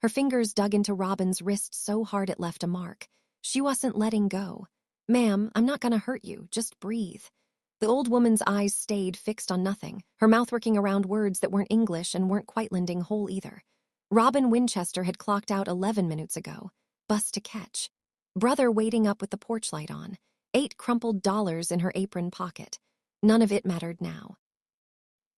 Her fingers dug into Robin's wrist so hard it left a mark. She wasn't letting go. "Ma'am, I'm not gonna hurt you, just breathe." The old woman's eyes stayed fixed on nothing, her mouth working around words that weren't English and weren't quite lending whole either. Robin Winchester had clocked out 11 minutes ago. Bus to catch. Brother waiting up with the porch light on. 8 crumpled dollars in her apron pocket. None of it mattered now.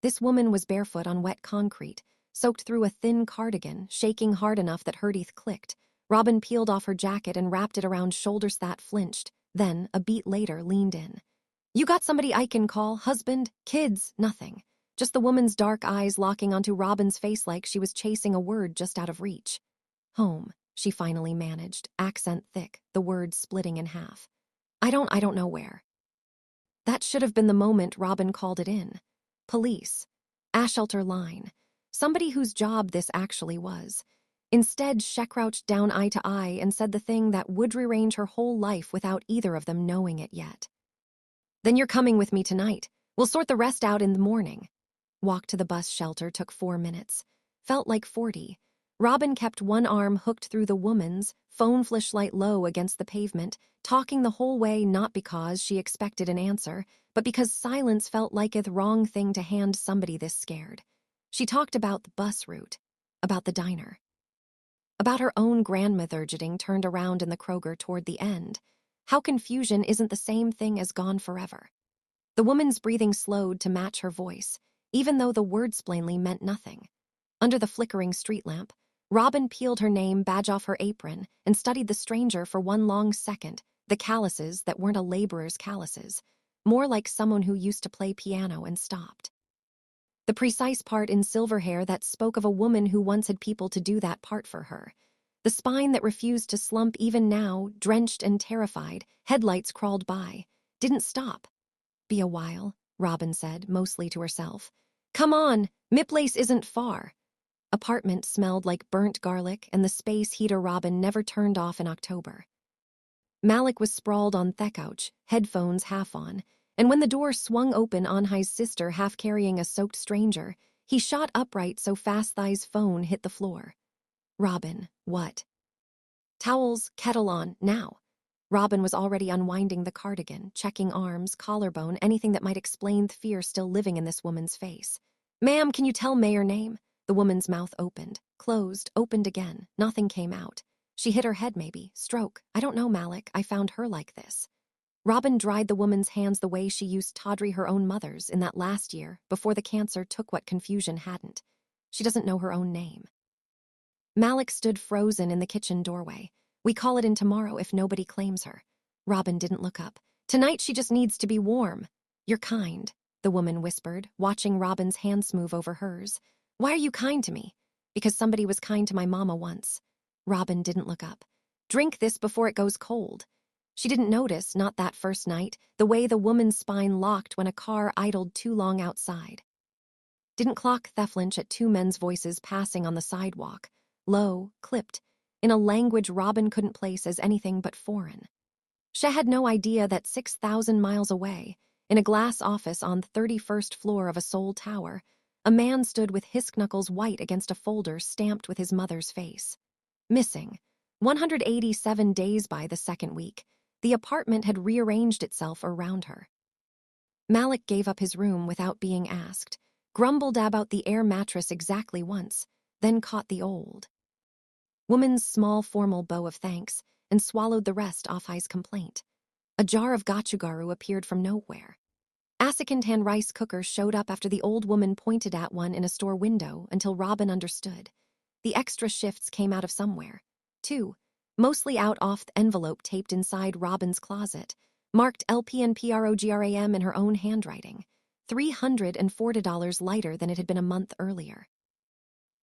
This woman was barefoot on wet concrete, soaked through a thin cardigan, shaking hard enough that her teeth clicked. Robin peeled off her jacket and wrapped it around shoulders that flinched, then, a beat later, leaned in. "You got somebody I can call? Husband? Kids?" Nothing. Just the woman's dark eyes locking onto Robin's face like she was chasing a word just out of reach. "Home," she finally managed, accent thick, the word splitting in half. I don't know where." That should have been the moment Robin called it in. Police. Ashelter line. Somebody whose job this actually was. Instead, she crouched down eye to eye and said the thing that would rearrange her whole life without either of them knowing it yet. "Then you're coming with me tonight. We'll sort the rest out in the morning." Walk to the bus shelter took 4 minutes. Felt like 40. Robin kept one arm hooked through the woman's, phone flashlight low against the pavement, talking the whole way not because she expected an answer, but because silence felt like the wrong thing to hand somebody this scared. She talked about the bus route, about the diner, about her own grandmother getting turned around in the Kroger toward the end. How confusion isn't the same thing as gone forever. The woman's breathing slowed to match her voice, even though the words plainly meant nothing. Under the flickering street lamp, Robin peeled her name badge off her apron and studied the stranger for one long second, the calluses that weren't a laborer's calluses, more like someone who used to play piano and stopped. The precise part in silver hair that spoke of a woman who once had people to do that part for her. The spine that refused to slump even now, drenched and terrified, headlights crawled by. Didn't stop. "Be a while," Robin said, mostly to herself. "Come on, Miplace isn't far." Apartment smelled like burnt garlic and the space heater Robin never turned off in October. Malik was sprawled on the couch, headphones half on, and when the door swung open on his sister half carrying a soaked stranger, he shot upright so fast Thigh's phone hit the floor. "Robin, what?" "Towels, kettle on, now." Robin was already unwinding the cardigan, checking arms, collarbone, anything that might explain the fear still living in this woman's face. "Ma'am, can you tell Mayor name?" The woman's mouth opened, closed, opened again. Nothing came out. She hit her head maybe. Stroke. "I don't know, Malik. I found her like this." Robin dried the woman's hands the way she used Tawdry her own mother's in that last year, before the cancer took what confusion hadn't. She doesn't know her own name. Malik stood frozen in the kitchen doorway. "We call it in tomorrow if nobody claims her." Robin didn't look up. "Tonight she just needs to be warm." "You're kind," the woman whispered, watching Robin's hands move over hers. "Why are you kind to me?" "Because somebody was kind to my mama once." Robin didn't look up. "Drink this before it goes cold." She didn't notice, not that first night, the way the woman's spine locked when a car idled too long outside. Didn't clock the flinch at 2 men's voices passing on the sidewalk, low, clipped, in a language Robin couldn't place as anything but foreign. She had no idea that 6,000 miles away, in a glass office on the 31st floor of a Seoul tower, a man stood with his knuckles white against a folder stamped with his mother's face. Missing. 187 days by the second week. The apartment had rearranged itself around her. Malik gave up his room without being asked, grumbled about the air mattress exactly once, then caught the old woman's small formal bow of thanks and swallowed the rest off his complaint. A jar of gochugaru appeared from nowhere. A second-hand rice cooker showed up after the old woman pointed at one in a store window until Robin understood. The extra shifts came out of somewhere. 2, mostly out off the envelope taped inside Robin's closet, marked LPNPROGRAM in her own handwriting, $340 lighter than it had been a month earlier.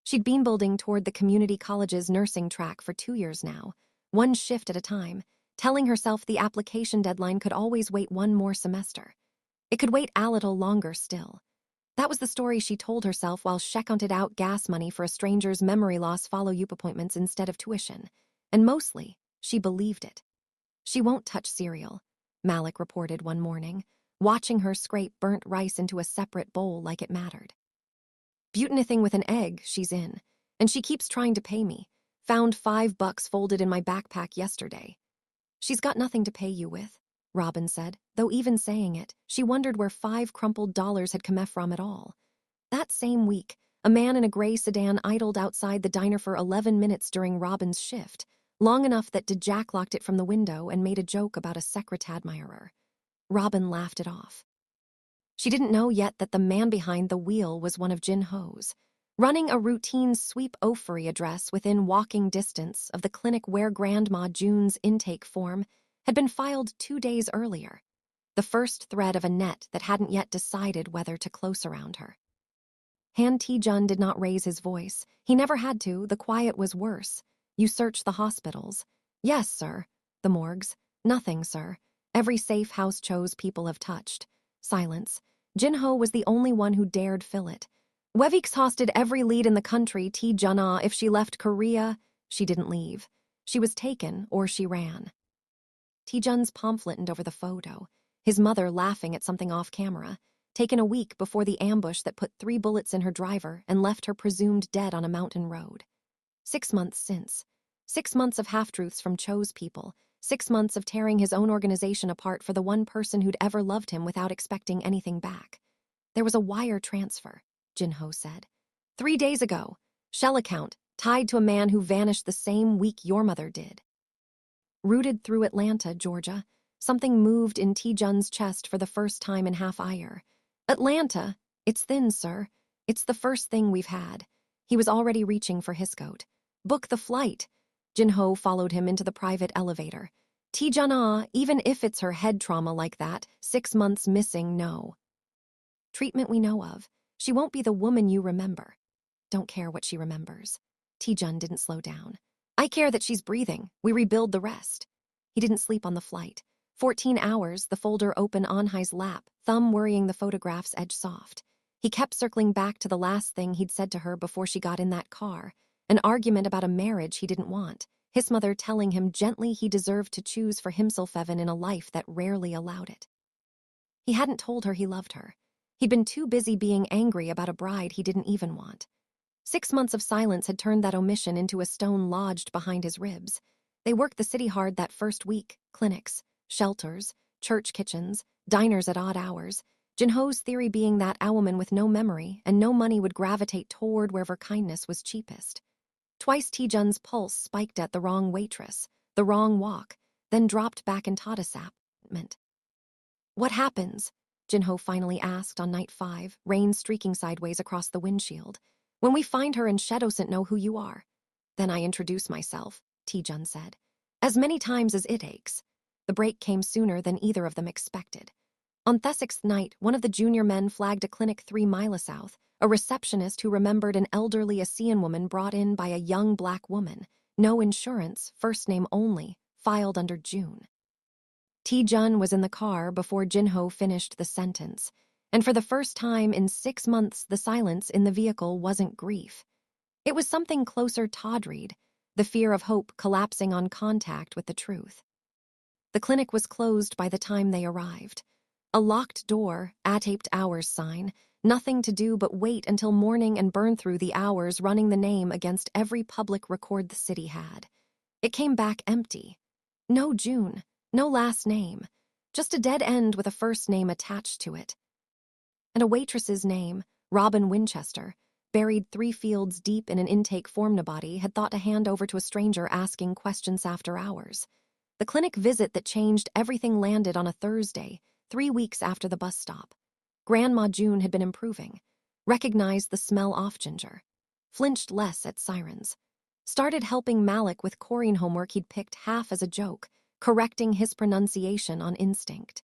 She'd been building toward the community college's nursing track for 2 years now, one shift at a time, telling herself the application deadline could always wait one more semester. It could wait a little longer still. That was the story she told herself while she counted out gas money for a stranger's memory loss follow-up appointments instead of tuition. And mostly, she believed it. "She won't touch cereal," Malik reported one morning, watching her scrape burnt rice into a separate bowl like it mattered. "Anything with an egg, she's in. And she keeps trying to pay me. Found $5 folded in my backpack yesterday. She's got nothing to pay you with, Robin said, though even saying it, she wondered where 5 crumpled dollars had come from at all. That same week, a man in a gray sedan idled outside the diner for 11 minutes during Robin's shift, long enough that Jack locked it from the window and made a joke about a secret admirer. Robin laughed it off. She didn't know yet that the man behind the wheel was one of Jin-ho's, running a routine sweep ovary address within walking distance of the clinic where Grandma June's intake form had been filed 2 days earlier, the first thread of a net that hadn't yet decided whether to close around her. Han Tae-jun did not raise his voice. He never had to. The quiet was worse. You searched the hospitals. Yes, sir. The morgues. Nothing, sir. Every safe house chose people have touched. Silence. Jin-ho was the only one who dared fill it. Wevix hosted every lead in the country. Tae-jun-ah, if she left Korea, she didn't leave. She was taken or she ran. Tae-jun's palm flattened over the photo, his mother laughing at something off camera. Taken a week before the ambush that put 3 bullets in her driver and left her presumed dead on a mountain road. 6 months since. 6 months of half-truths from Cho's people. 6 months of tearing his own organization apart for the one person who'd ever loved him without expecting anything back. There was a wire transfer, Jin-ho said. 3 days ago. Shell account, tied to a man who vanished the same week your mother did. Rooted through Atlanta, Georgia, something moved in Tae-jun's chest for the first time in half-ire. Atlanta, it's thin, sir. It's the first thing we've had. He was already reaching for his coat. Book the flight. Jin-ho followed him into the private elevator. Tae-jun-ah, even if it's her head trauma like that, 6 months missing, no. Treatment we know of. She won't be the woman you remember. Don't care what she remembers. Tae-jun didn't slow down. I care that she's breathing. We rebuild the rest. He didn't sleep on the flight. 14 hours, the folder open on Hai's lap, thumb worrying the photograph's edge soft. He kept circling back to the last thing he'd said to her before she got in that car, an argument about a marriage he didn't want, his mother telling him gently he deserved to choose for himself even in a life that rarely allowed it. He hadn't told her he loved her. He'd been too busy being angry about a bride he didn't even want. 6 months of silence had turned that omission into a stone lodged behind his ribs. They worked the city hard that first week, clinics, shelters, church kitchens, diners at odd hours, Jin-ho's theory being that a woman with no memory and no money would gravitate toward wherever kindness was cheapest. Twice Tae-jun's pulse spiked at the wrong waitress, the wrong walk, then dropped back in Tadasapment. What happens? Jin-ho finally asked on night 5, rain streaking sideways across the windshield. When we find her and she doesn't know who you are. Then I introduce myself, Tae-jun said. As many times as it aches. The break came sooner than either of them expected. On the 6th night, one of the junior men flagged a clinic 3 miles south, a receptionist who remembered an elderly ASEAN woman brought in by a young black woman, no insurance, first name only, filed under June. Tae-jun was in the car before Jin-ho finished the sentence, and for the first time in 6 months the silence in the vehicle wasn't grief. It was something closer tawdried, the fear of hope collapsing on contact with the truth. The clinic was closed by the time they arrived. A locked door, a-taped hours sign, nothing to do but wait until morning and burn through the hours running the name against every public record the city had. It came back empty. No June, no last name, just a dead end with a first name attached to it. And a waitress's name, Robin Winchester, buried 3 fields deep in an intake form body, had thought to hand over to a stranger asking questions after hours. The clinic visit that changed everything landed on a Thursday, 3 weeks after the bus stop. Grandma June had been improving, recognized the smell off ginger, flinched less at sirens, started helping Malik with Corinne homework he'd picked half as a joke, correcting his pronunciation on instinct.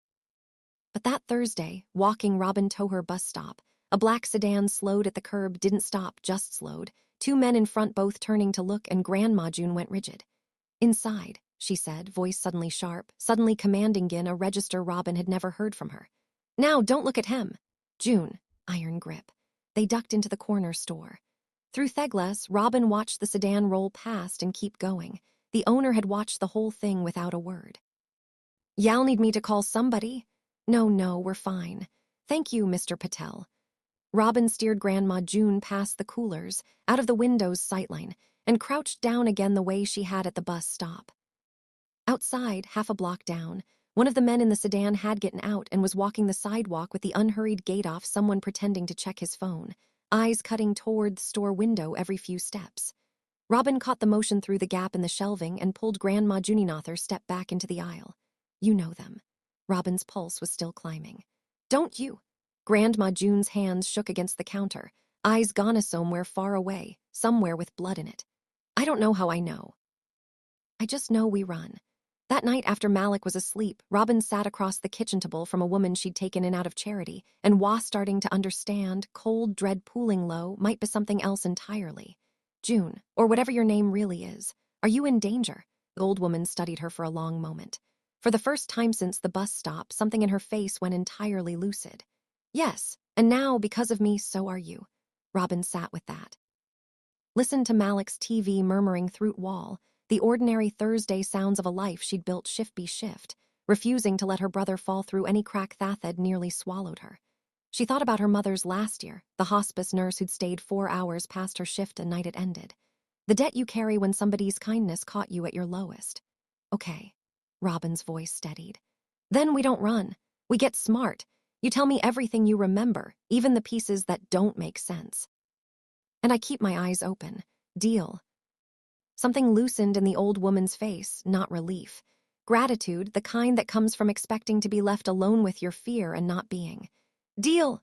But that Thursday, walking Robin to her bus stop, a black sedan slowed at the curb, didn't stop, just slowed, 2 men in front both turning to look, and Grandma June went rigid. Inside, she said, voice suddenly sharp, suddenly commanding in a register Robin had never heard from her. Now, don't look at him. June, iron grip. They ducked into the corner store. Through Theglas, Robin watched the sedan roll past and keep going. The owner had watched the whole thing without a word. Y'all need me to call somebody? No, we're fine. Thank you, Mr. Patel. Robin steered Grandma June past the coolers, out of the window's sightline, and crouched down again the way she had at the bus stop. Outside, half a block down, one of the men in the sedan had gotten out and was walking the sidewalk with the unhurried gait off someone pretending to check his phone, eyes cutting toward the store window every few steps. Robin caught the motion through the gap in the shelving and pulled Grandma Juninother step back into the aisle. You know them. Robin's pulse was still climbing. Don't you? Grandma June's hands shook against the counter, eyes gone somewhere far away, somewhere with blood in it. I don't know how I know. I just know we run. That night after Malik was asleep, Robin sat across the kitchen table from a woman she'd taken in out of charity, and was starting to understand cold dread pooling low might be something else entirely. June, or whatever your name really is, are you in danger? The old woman studied her for a long moment. For the first time since the bus stop, something in her face went entirely lucid. Yes, and now, because of me, so are you. Robin sat with that. Listened to Malik's TV murmuring through wall, the ordinary Thursday sounds of a life she'd built shift by shift, refusing to let her brother fall through any crack that had nearly swallowed her. She thought about her mother's last year, the hospice nurse who'd stayed 4 hours past her shift the night it ended. The debt you carry when somebody's kindness caught you at your lowest. Okay. Robin's voice steadied. Then we don't run. We get smart. You tell me everything you remember, even the pieces that don't make sense. And I keep my eyes open. Deal. Something loosened in the old woman's face, not relief. Gratitude, the kind that comes from expecting to be left alone with your fear and not being. Deal.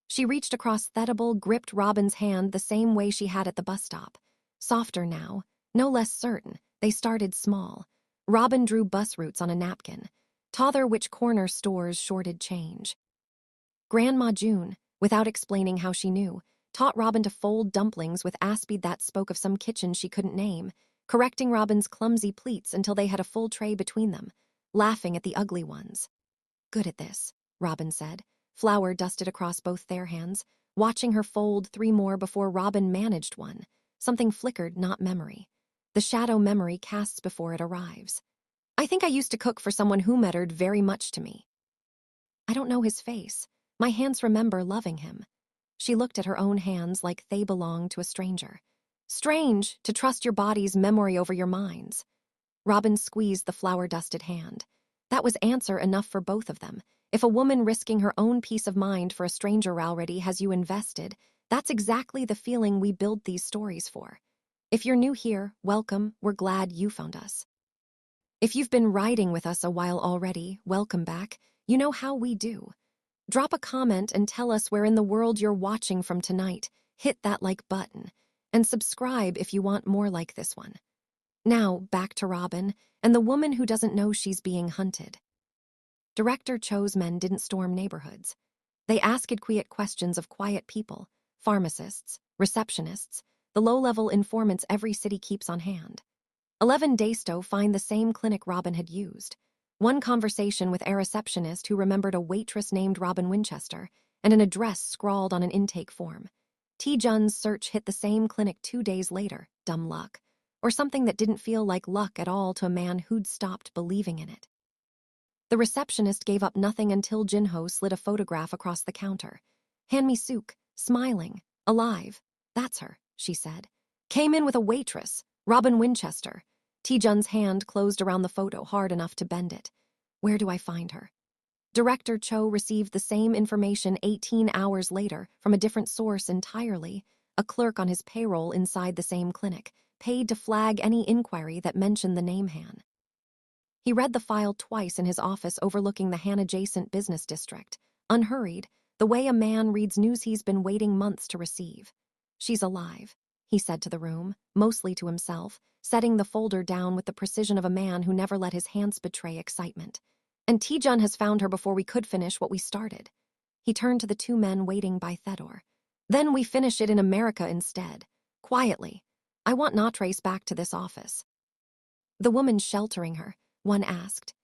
She reached across Thedable, gripped Robin's hand the same way she had at the bus stop. Softer now, no less certain. They started small. Robin drew bus routes on a napkin. Tother which corner stores shorted change. Grandma June, without explaining how she knew, taught Robin to fold dumplings with aspid that spoke of some kitchen she couldn't name, correcting Robin's clumsy pleats until they had a full tray between them, laughing at the ugly ones. Good at this, Robin said, flour dusted across both their hands, watching her fold 3 more before Robin managed one. Something flickered, not memory. The shadow memory casts before it arrives. I think I used to cook for someone who mattered very much to me. I don't know his face. My hands remember loving him. She looked at her own hands like they belonged to a stranger. Strange to trust your body's memory over your mind's. Robin squeezed the flour-dusted hand. That was answer enough for both of them. If a woman risking her own peace of mind for a stranger already has you invested, that's exactly the feeling we build these stories for. If you're new here, welcome, we're glad you found us. If you've been riding with us a while already, welcome back. You know how we do. Drop a comment and tell us where in the world you're watching from tonight. Hit that like button. And subscribe if you want more like this one. Now, back to Robin and the woman who doesn't know she's being hunted. Director Cho's men didn't storm neighborhoods. They asked quiet questions of quiet people, pharmacists, receptionists, the low-level informants every city keeps on hand. 11 Daysto find the same clinic Robin had used. One conversation with a receptionist who remembered a waitress named Robin Winchester and an address scrawled on an intake form. T. Jun's search hit the same clinic 2 days later, dumb luck, or something that didn't feel like luck at all to a man who'd stopped believing in it. The receptionist gave up nothing until Jinho slid a photograph across the counter. Hand me Sook, smiling, alive. That's her, she said. Came in with a waitress, Robin Winchester. T-Jun's hand closed around the photo hard enough to bend it. Where do I find her? Director Cho received the same information 18 hours later from a different source entirely, a clerk on his payroll inside the same clinic, paid to flag any inquiry that mentioned the name Han. He read the file twice in his office overlooking the Han-adjacent business district, unhurried, the way a man reads news he's been waiting months to receive. She's alive, he said to the room, mostly to himself, setting the folder down with the precision of a man who never let his hands betray excitement. And T-Jun has found her before we could finish what we started. He turned to the 2 men waiting by Thedor. Then we finish it in America instead. Quietly. I want Natrace back to this office. The woman sheltering her, one asked.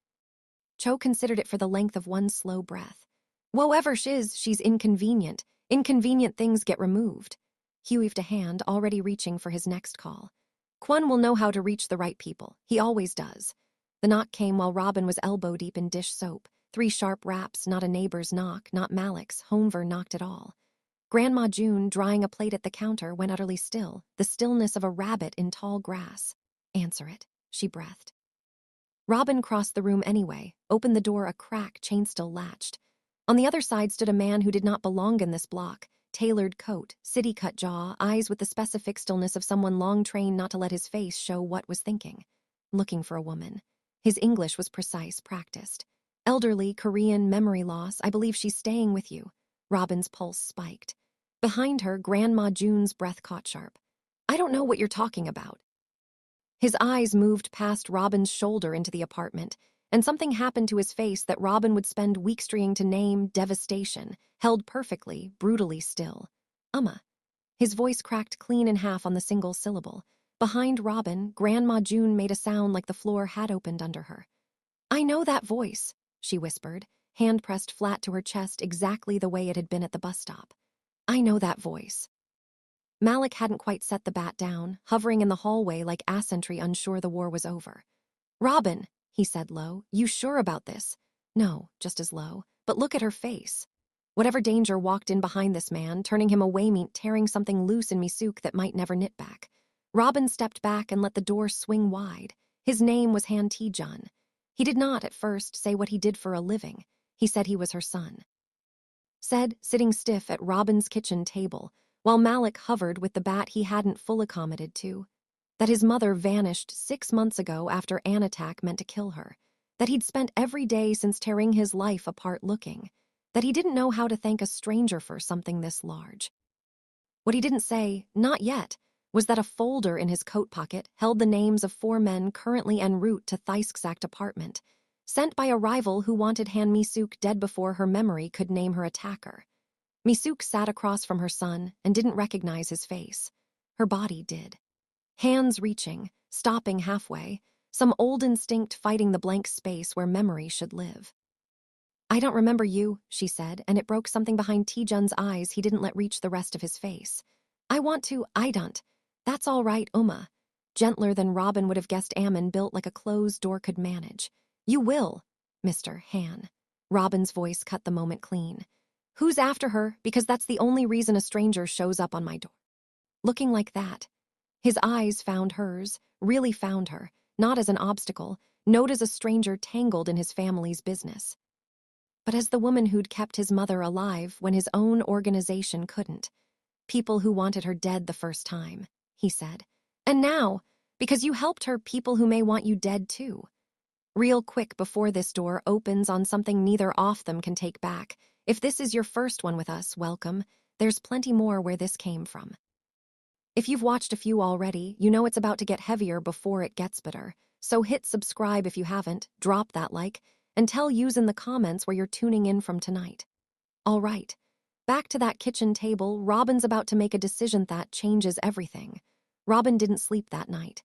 Cho considered it for the length of one slow breath. Whoever she's inconvenient. Inconvenient things get removed. He waved a hand, already reaching for his next call. Kwon will know how to reach the right people. He always does. The knock came while Robin was elbow-deep in dish soap. 3 sharp raps, not a neighbor's knock, not Malik's. Homever knocked at all. Grandma June, drying a plate at the counter, went utterly still, the stillness of a rabbit in tall grass. "Answer it," she breathed. Robin crossed the room anyway, opened the door a crack chain still latched. On the other side stood a man who did not belong in this block. Tailored coat, city-cut jaw, eyes with the specific stillness of someone long trained not to let his face show what was thinking. Looking for a woman. His English was precise, practiced. "Elderly, Korean, memory loss. I believe she's staying with you." Robin's pulse spiked. Behind her, Grandma June's breath caught sharp. "I don't know what you're talking about." His eyes moved past Robin's shoulder into the apartment, and something happened to his face that Robin would spend weeks trying to name: devastation, held perfectly, brutally still. His voice cracked clean in half on the single syllable. Behind Robin, Grandma June made a sound like the floor had opened under her. "I know that voice," she whispered, hand pressed flat to her chest exactly the way it had been at the bus stop. "I know that voice." Malik hadn't quite set the bat down, hovering in the hallway like a sentry unsure the war was over. "Robin," he said low, "you sure about this?" "No," just as low, "but look at her face." Whatever danger walked in behind this man, turning him away meant tearing something loose in Misuk that might never knit back. Robin stepped back and let the door swing wide. His name was Han Tae-jun. He did not, at first, say what he did for a living. He said he was her son. Said, sitting stiff at Robin's kitchen table, while Malik hovered with the bat he hadn't full accommodated to, that his mother vanished 6 months ago after an attack meant to kill her, that he'd spent every day since tearing his life apart looking, that he didn't know how to thank a stranger for something this large. What he didn't say, not yet, was that a folder in his coat pocket held the names of 4 men currently en route to Theisk's apartment, sent by a rival who wanted Han Misuk dead before her memory could name her attacker. Misuk sat across from her son and didn't recognize his face. Her body did. Hands reaching, stopping halfway, some old instinct fighting the blank space where memory should live. "I don't remember you," she said, and it broke something behind Tae-jun's eyes he didn't let reach the rest of his face. "I want to, I don't. That's all right, Uma." Gentler than Robin would have guessed Ammon, built like a closed door could manage. "You will, Mr. Han." Robin's voice cut the moment clean. "Who's after her? Because that's the only reason a stranger shows up on my door." Looking like that. His eyes found hers, really found her, not as an obstacle, not as a stranger tangled in his family's business, but as the woman who'd kept his mother alive when his own organization couldn't. "People who wanted her dead the first time," he said. "And now, because you helped her, people who may want you dead too. Real quick before this door opens on something neither of them can take back. If this is your first one with us, welcome. There's plenty more where this came from. If you've watched a few already, you know it's about to get heavier before it gets better. So hit subscribe if you haven't, drop that like, and tell yous in the comments where you're tuning in from tonight." All right. Back to that kitchen table, Robin's about to make a decision that changes everything. Robin didn't sleep that night.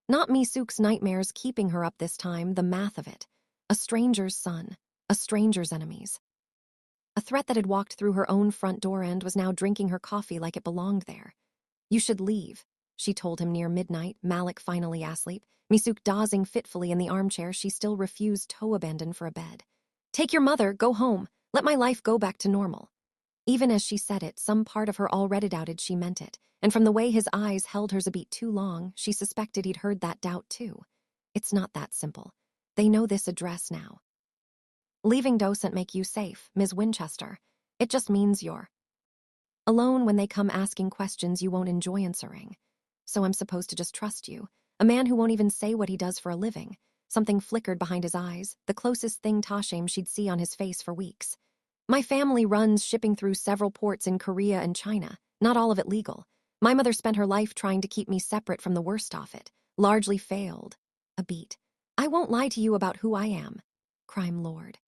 Not Misuk's nightmares keeping her up this time, the math of it. A stranger's son, a stranger's enemies. A threat that had walked through her own front door and was now drinking her coffee like it belonged there. "You should leave," she told him near midnight, Malik finally asleep, Misuk dozing fitfully in the armchair she still refused to abandon for a bed. "Take your mother, go home, let my life go back to normal." Even as she said it, some part of her already doubted she meant it, and from the way his eyes held hers a beat too long, she suspected he'd heard that doubt too. It's not that simple. They know this address now. "Leaving doesn't make you safe, Ms. Winchester. It just means you're alone when they come asking questions you won't enjoy answering. So I'm supposed to just trust you, a man who won't even say what he does for a living." Something flickered behind his eyes, the closest thing Tashem she'd see on his face for weeks. "My family runs shipping through several ports in Korea and China, not all of it legal. My mother spent her life trying to keep me separate from the worst of it, largely failed." A beat. "I won't lie to you about who I am. Crime lord."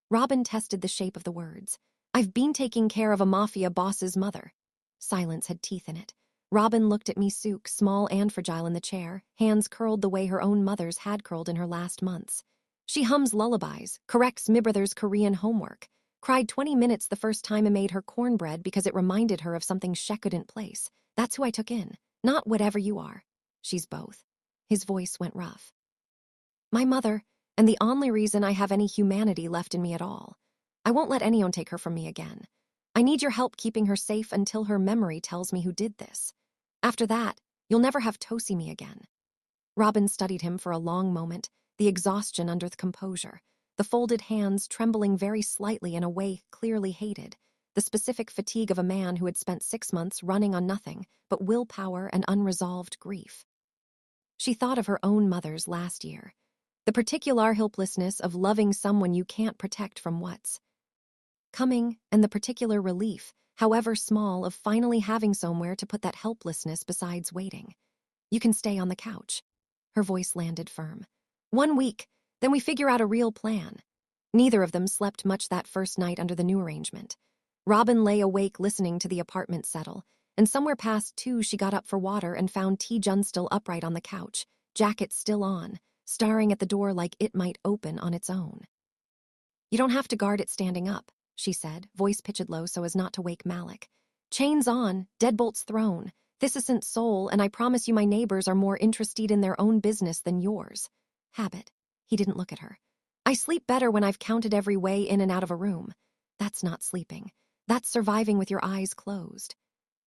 Robin tested the shape of the words. "I've been taking care of a mafia boss's mother." Silence had teeth in it. Robin looked at Misuk, small and fragile in the chair, hands curled the way her own mother's had curled in her last months. "She hums lullabies, corrects my brother's Korean homework, cried 20 minutes the first time I made her cornbread because it reminded her of something she couldn't place. That's who I took in, not whatever you are. She's both." His voice went rough. "My mother, and the only reason I have any humanity left in me at all. I won't let anyone take her from me again. I need your help keeping her safe until her memory tells me who did this. After that, you'll never have to see me again." Robin studied him for a long moment, the exhaustion under the composure, the folded hands trembling very slightly in a way clearly hated, the specific fatigue of a man who had spent 6 months running on nothing but willpower and unresolved grief. She thought of her own mother's last year, the particular helplessness of loving someone you can't protect from what's coming, and the particular relief, however small, of finally having somewhere to put that helplessness besides waiting. "You can stay on the couch." Her voice landed firm. "1 week, then we figure out a real plan." Neither of them slept much that first night under the new arrangement. Robin lay awake listening to the apartment settle, and somewhere past 2 she got up for water and found T-Jun still upright on the couch, jacket still on, staring at the door like it might open on its own. "You don't have to guard it standing up," she said, voice pitched low so as not to wake Malik. "Chains on, deadbolts thrown. This isn't soul, and I promise you my neighbors are more interested in their own business than yours." "Habit." He didn't look at her. "I sleep better when I've counted every way in and out of a room." "That's not sleeping. That's surviving with your eyes closed."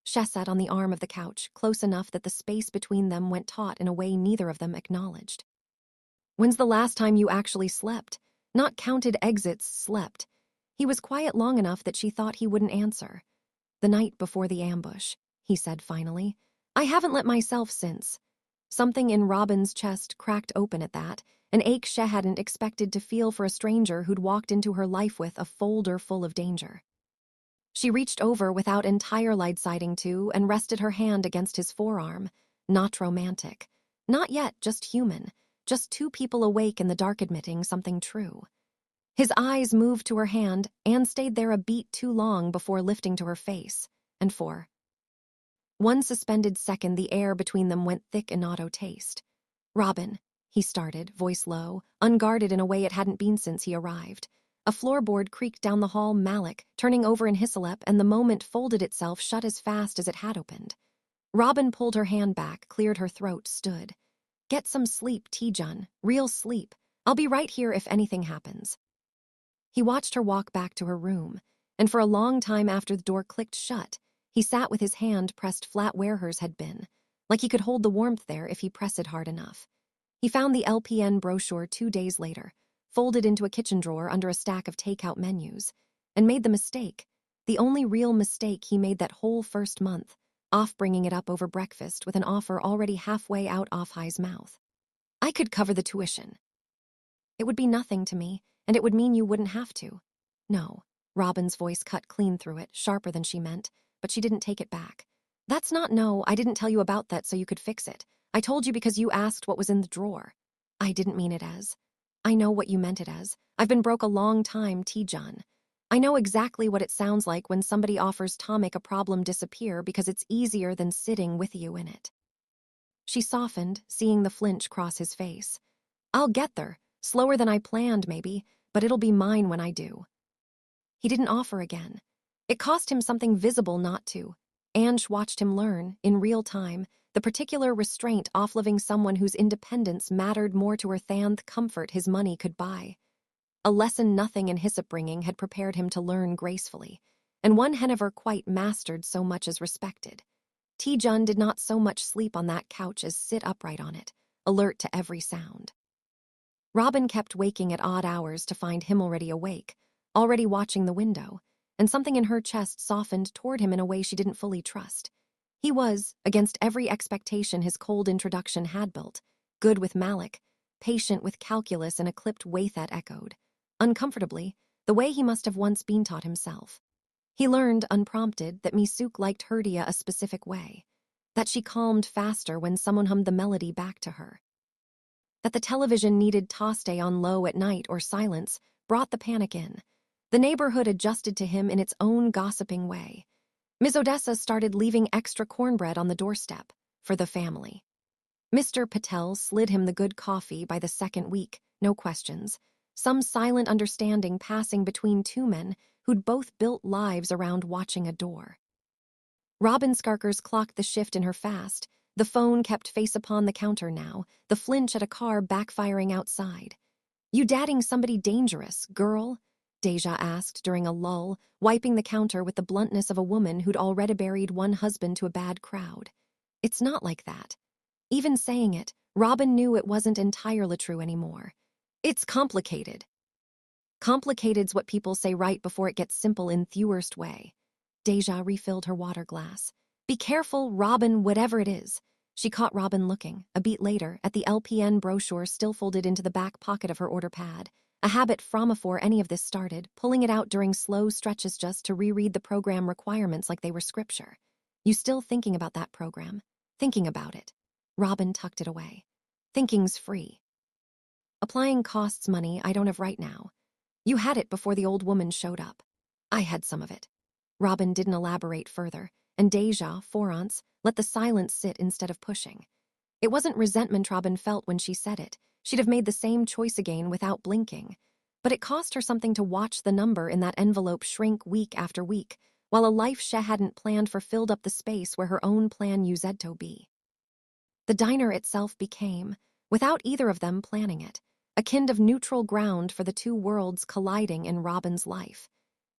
She sat on the arm of the couch, close enough that the space between them went taut in a way neither of them acknowledged. "When's the last time you actually slept? Not counted exits, slept." He was quiet long enough that she thought he wouldn't answer. "The night before the ambush," he said finally. "I haven't let myself since." Something in Robin's chest cracked open at that, an ache she hadn't expected to feel for a stranger who'd walked into her life with a folder full of danger. She reached over without entire siding to and rested her hand against his forearm. Not romantic. Not yet, just human. Just 2 people awake in the dark admitting something true. His eyes moved to her hand and stayed there a beat too long before lifting to her face, and for 1 suspended second the air between them went thick in auto taste. "Robin," he started, voice low, unguarded in a way it hadn't been since he arrived. A floorboard creaked down the hall, Malik, turning over in Hislop, and the moment folded itself shut as fast as it had opened. Robin pulled her hand back, cleared her throat, stood. "Get some sleep, T-Jun, real sleep. I'll be right here if anything happens." He watched her walk back to her room, and for a long time after the door clicked shut, he sat with his hand pressed flat where hers had been, like he could hold the warmth there if he pressed it hard enough. He found the LPN brochure 2 days later, folded into a kitchen drawer under a stack of takeout menus, and made the mistake, the only real mistake he made that whole first month, off bringing it up over breakfast with an offer already halfway out off High's mouth. "I could cover the tuition." "It would be nothing to me, and it would mean you wouldn't have to." "No." Robin's voice cut clean through it, sharper than she meant, but she didn't take it back. "That's not no, I didn't tell you about that so you could fix it. I told you because you asked what was in the drawer. I didn't mean it as. I know what you meant it as. I've been broke a long time, T-Jun. I know exactly what it sounds like when somebody offers to make a problem disappear because it's easier than sitting with you in it." She softened, seeing the flinch cross his face. "I'll get there, slower than I planned maybe, but it'll be mine when I do." He didn't offer again. It cost him something visible not to. Ange watched him learn, in real time, the particular restraint off living someone whose independence mattered more to her than the comfort his money could buy. A lesson nothing in his upbringing had prepared him to learn gracefully, and one he never quite mastered so much as respected. T-Jun did not so much sleep on that couch as sit upright on it, alert to every sound. Robin kept waking at odd hours to find him already awake, already watching the window, and something in her chest softened toward him in a way she didn't fully trust. He was, against every expectation his cold introduction had built, good with Malik, patient with calculus and a clipped way that echoed, uncomfortably, the way he must have once been taught himself. He learned, unprompted, that Misuk liked Herdia a specific way, that she calmed faster when someone hummed the melody back to her, that the television needed to stay on low at night or silence brought the panic in. The neighborhood adjusted to him in its own gossiping way. Ms. Odessa started leaving extra cornbread on the doorstep for the family. Mr. Patel slid him the good coffee by the second week, no questions, some silent understanding passing between 2 men who'd both built lives around watching a door. Robin Skarkers clocked the shift in her fast. The phone kept face upon the counter now, the flinch at a car backfiring outside. "You dating somebody dangerous, girl?" Deja asked during a lull, wiping the counter with the bluntness of a woman who'd already buried one husband to a bad crowd. It's not like that. Even saying it, Robin knew it wasn't entirely true anymore. It's complicated. Complicated's what people say right before it gets simple in the worst way. Deja refilled her water glass. Be careful, Robin, whatever it is. She caught Robin looking, a beat later, at the LPN brochure still folded into the back pocket of her order pad. A habit from before any of this started, pulling it out during slow stretches just to reread the program requirements like they were scripture. You still thinking about that program? Thinking about it. Robin tucked it away. Thinking's free. Applying costs money I don't have right now. You had it before the old woman showed up. I had some of it. Robin didn't elaborate further, and Deja, for once, let the silence sit instead of pushing. It wasn't resentment Robin felt when she said it. She'd have made the same choice again without blinking. But it cost her something to watch the number in that envelope shrink week after week, while a life she hadn't planned for filled up the space where her own plan used to be. The diner itself became, without either of them planning it, a kind of neutral ground for the two worlds colliding in Robin's life.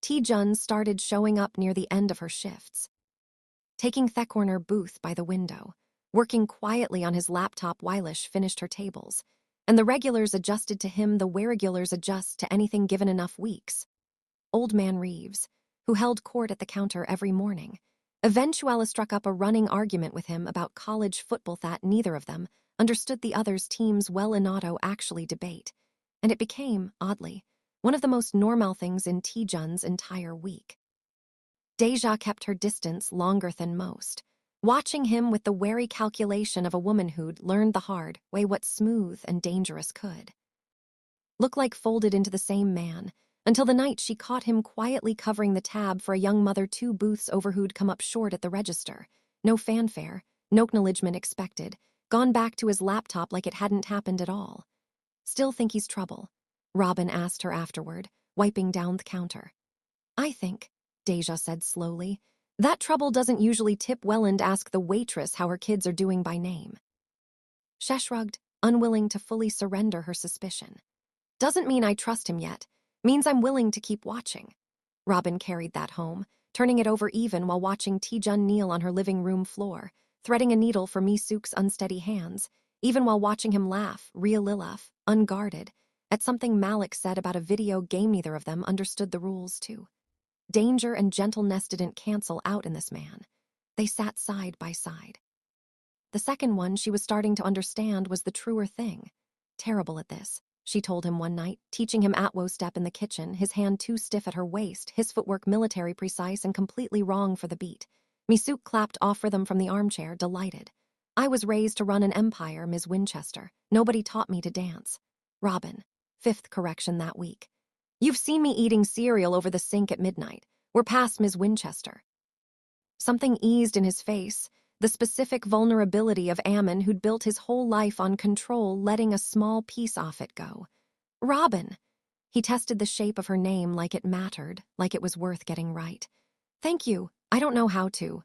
T-Jun started showing up near the end of her shifts, taking the corner booth by the window, working quietly on his laptop whileish finished her tables, and the regulars adjusted to him the way regulars adjust to anything given enough weeks. Old man Reeves, who held court at the counter every morning, eventually struck up a running argument with him about college football that neither of them understood the other's team's well enough actually debate, and it became, oddly, one of the most normal things in T-Jun's entire week. Deja kept her distance longer than most, watching him with the wary calculation of a woman who'd learned the hard way what smooth and dangerous could look like folded into the same man, until the night she caught him quietly covering the tab for a young mother 2 booths over who'd come up short at the register. No fanfare, no acknowledgement expected, gone back to his laptop like it hadn't happened at all. Still think he's trouble? Robin asked her afterward, wiping down the counter. I think, Deja said slowly, that trouble doesn't usually tip well and ask the waitress how her kids are doing by name. She shrugged, unwilling to fully surrender her suspicion. Doesn't mean I trust him yet. Means I'm willing to keep watching. Robin carried that home, turning it over even while watching T-Jun kneel on her living room floor, threading a needle for Mi-Suk's unsteady hands, even while watching him laugh, real unguarded, at something Malik said about a video game neither of them understood the rules to. Danger and gentleness didn't cancel out in this man. They sat side by side. The second one she was starting to understand was the truer thing. Terrible at this, she told him one night, teaching him Atwo step in the kitchen, his hand too stiff at her waist, his footwork military precise and completely wrong for the beat. Mi-Suk clapped off rhythm from the armchair, delighted. I was raised to run an empire, Ms. Winchester. Nobody taught me to dance. Robin. 5th correction that week. You've seen me eating cereal over the sink at midnight. We're past Ms. Winchester. Something eased in his face, the specific vulnerability of Ammon who'd built his whole life on control, letting a small piece off it go. Robin. He tested the shape of her name like it mattered, like it was worth getting right. Thank you. I don't know how to.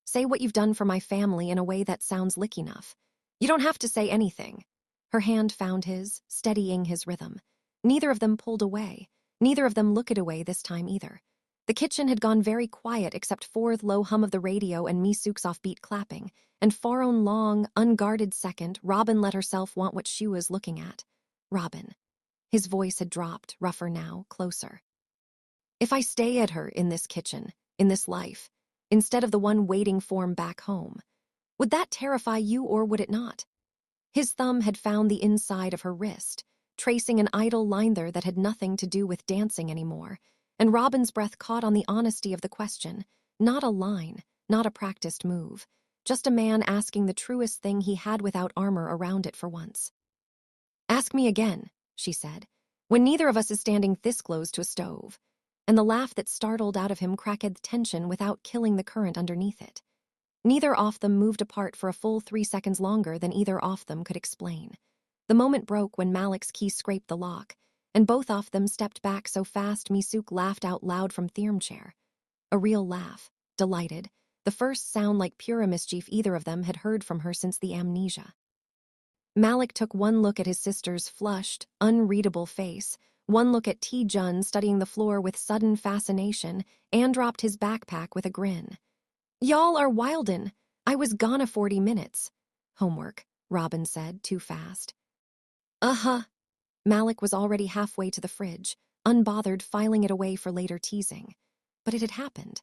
Say what you've done for my family in a way that sounds lick enough. You don't have to say anything. Her hand found his, steadying his rhythm. Neither of them pulled away. Neither of them looked away this time either. The kitchen had gone very quiet except for the low hum of the radio and Mi-Suk's offbeat clapping, and for a long, unguarded second, Robin let herself want what she was looking at. Robin. His voice had dropped, rougher now, closer. If I stay at her in this kitchen, in this life, instead of the one waiting for him back home, would that terrify you or would it not? His thumb had found the inside of her wrist, tracing an idle line there that had nothing to do with dancing anymore, and Robin's breath caught on the honesty of the question. Not a line, not a practiced move, just a man asking the truest thing he had without armor around it for once. Ask me again, she said, when neither of us is standing this close to a stove, and the laugh that startled out of him cracked the tension without killing the current underneath it. Neither of them moved apart for a full 3 seconds longer than either of them could explain. The moment broke when Malik's key scraped the lock, and both of them stepped back so fast Mi-Suk laughed out loud from the armchair. A real laugh, delighted, the first sound like pure mischief either of them had heard from her since the amnesia. Malik took one look at his sister's flushed, unreadable face, One look at Jun studying the floor with sudden fascination, and dropped his backpack with a grin. "Y'all are wildin'. I was gone a 40 minutes. Homework," Robin said, too fast. Uh-huh. Malik was already halfway to the fridge, unbothered filing it away for later teasing. But it had happened.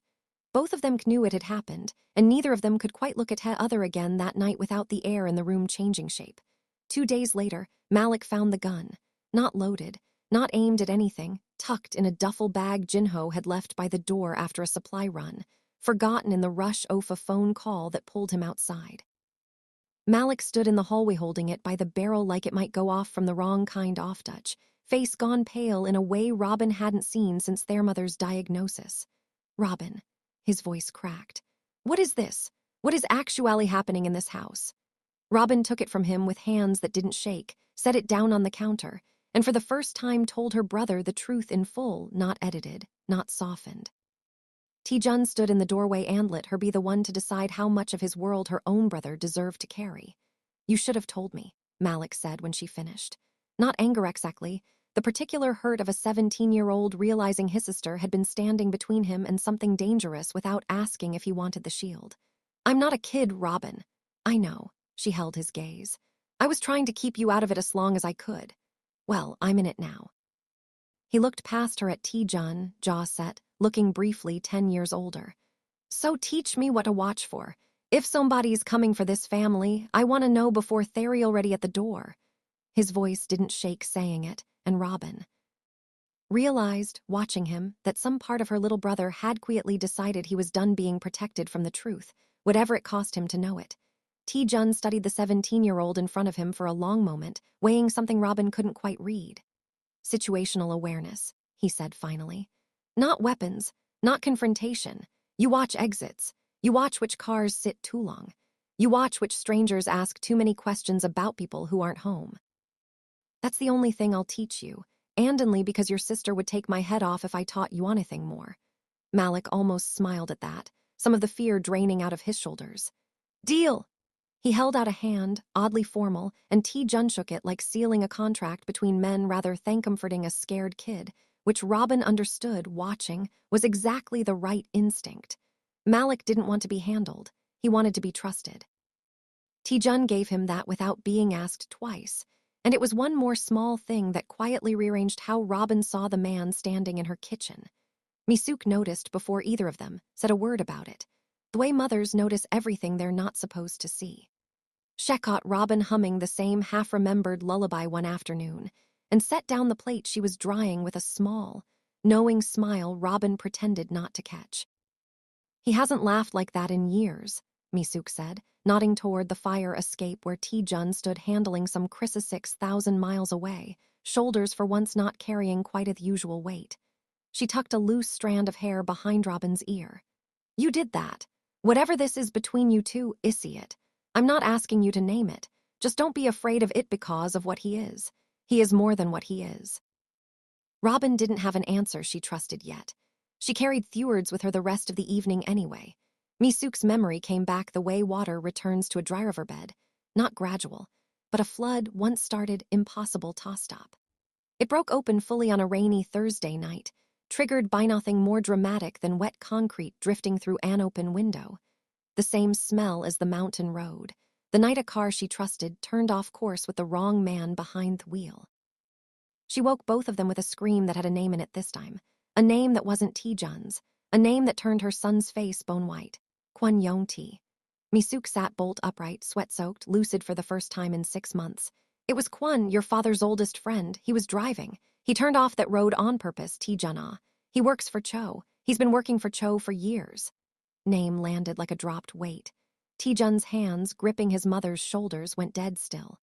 Both of them knew it had happened, and neither of them could quite look at the other again that night without the air in the room changing shape. 2 days later, Malik found the gun. Not loaded, not aimed at anything, tucked in a duffel bag Jinho had left by the door after a supply run, forgotten in the rush of a phone call that pulled him outside. Malik stood in the hallway holding it by the barrel like it might go off from the wrong kind off Dutch, face gone pale in a way Robin hadn't seen since their mother's diagnosis. "Robin," his voice cracked. "What is this? What is actually happening in this house?" Robin took it from him with hands that didn't shake, set it down on the counter, and for the first time told her brother the truth in full, not edited, not softened. Jun stood in the doorway and let her be the one to decide how much of his world her own brother deserved to carry. "You should have told me," Malik said when she finished. Not anger exactly, the particular hurt of a 17-year-old realizing his sister had been standing between him and something dangerous without asking if he wanted the shield. "I'm not a kid, Robin." "I know," she held his gaze. "I was trying to keep you out of it as long as I could. Well, I'm in it now." He looked past her at Jun, jaw set, looking briefly 10 years older. "So teach me what to watch for. If somebody's coming for this family, I want to know before they're already at the door." His voice didn't shake saying it, and Robin realized, watching him, that some part of her little brother had quietly decided he was done being protected from the truth, whatever it cost him to know it. Jun studied the 17-year-old in front of him for a long moment, weighing something Robin couldn't quite read. "Situational awareness," he said finally. "Not weapons, not confrontation. You watch exits. You watch which cars sit too long. You watch which strangers ask too many questions about people who aren't home. That's the only thing I'll teach you, and only because your sister would take my head off if I taught you anything more." Malik almost smiled at that, some of the fear draining out of his shoulders. "Deal!" He held out a hand, oddly formal, and Jun shook it like sealing a contract between men rather than comforting a scared kid, which Robin understood, watching, was exactly the right instinct. Malik didn't want to be handled. He wanted to be trusted. Jun gave him that without being asked twice, and it was one more small thing that quietly rearranged how Robin saw the man standing in her kitchen. Misuk noticed before either of them said a word about it, the way mothers notice everything they're not supposed to see. She caught Robin humming the same half-remembered lullaby one afternoon, and set down the plate she was drying with a small, knowing smile Robin pretended not to catch. "He hasn't laughed like that in years," Misuk said, nodding toward the fire escape where Jun stood handling some Krissa 6,000 miles away, shoulders for once not carrying quite the usual weight. She tucked a loose strand of hair behind Robin's ear. "You did that. Whatever this is between you two, issy it. I'm not asking you to name it. Just don't be afraid of it because of what he is. He is more than what he is." Robin didn't have an answer she trusted yet. She carried Thewards with her the rest of the evening anyway. Misuk's memory came back the way water returns to a dry riverbed. Not gradual, but a flood once started, impossible to stop. It broke open fully on a rainy Thursday night, triggered by nothing more dramatic than wet concrete drifting through an open window. The same smell as the mountain road. The night a car she trusted turned off course with the wrong man behind the wheel. She woke both of them with a scream that had a name in it this time. A name that wasn't Jun's. A name that turned her son's face bone white. Kwon Yong-ti. Misuk sat bolt upright, sweat-soaked, lucid for the first time in 6 months. "It was Kwon, your father's oldest friend. He was driving. He turned off that road on purpose, Jun. He works for Cho. He's been working for Cho for years." Name landed like a dropped weight. Jun's hands, gripping his mother's shoulders, went dead still.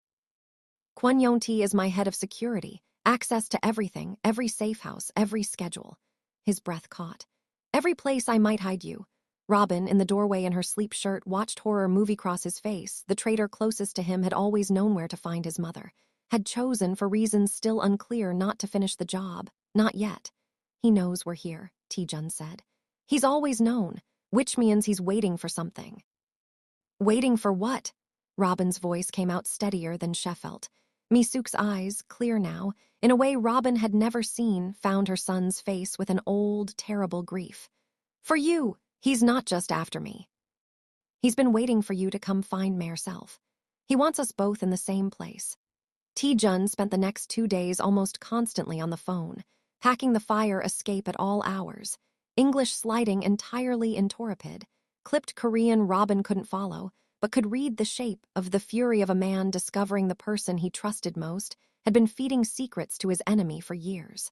"Kwon Yong-ti is my head of security. Access to everything, every safe house, every schedule." His breath caught. "Every place I might hide you." Robin, in the doorway in her sleep shirt, watched horror move across his face. The traitor closest to him had always known where to find his mother. Had chosen, for reasons still unclear, not to finish the job. Not yet. "He knows we're here," Jun said. "He's always known, which means he's waiting for something." "Waiting for what?" Robin's voice came out steadier than she felt. Mi-suk's eyes, clear now, in a way Robin had never seen, found her son's face with an old, terrible grief. For you, he's not just after me. He's been waiting for you to come find me yourself. He wants us both in the same place. Tae-jun spent the next 2 days almost constantly on the phone, packing the fire escape at all hours, English sliding entirely in torpid, clipped Korean Robin couldn't follow, but could read the shape of the fury of a man discovering the person he trusted most had been feeding secrets to his enemy for years.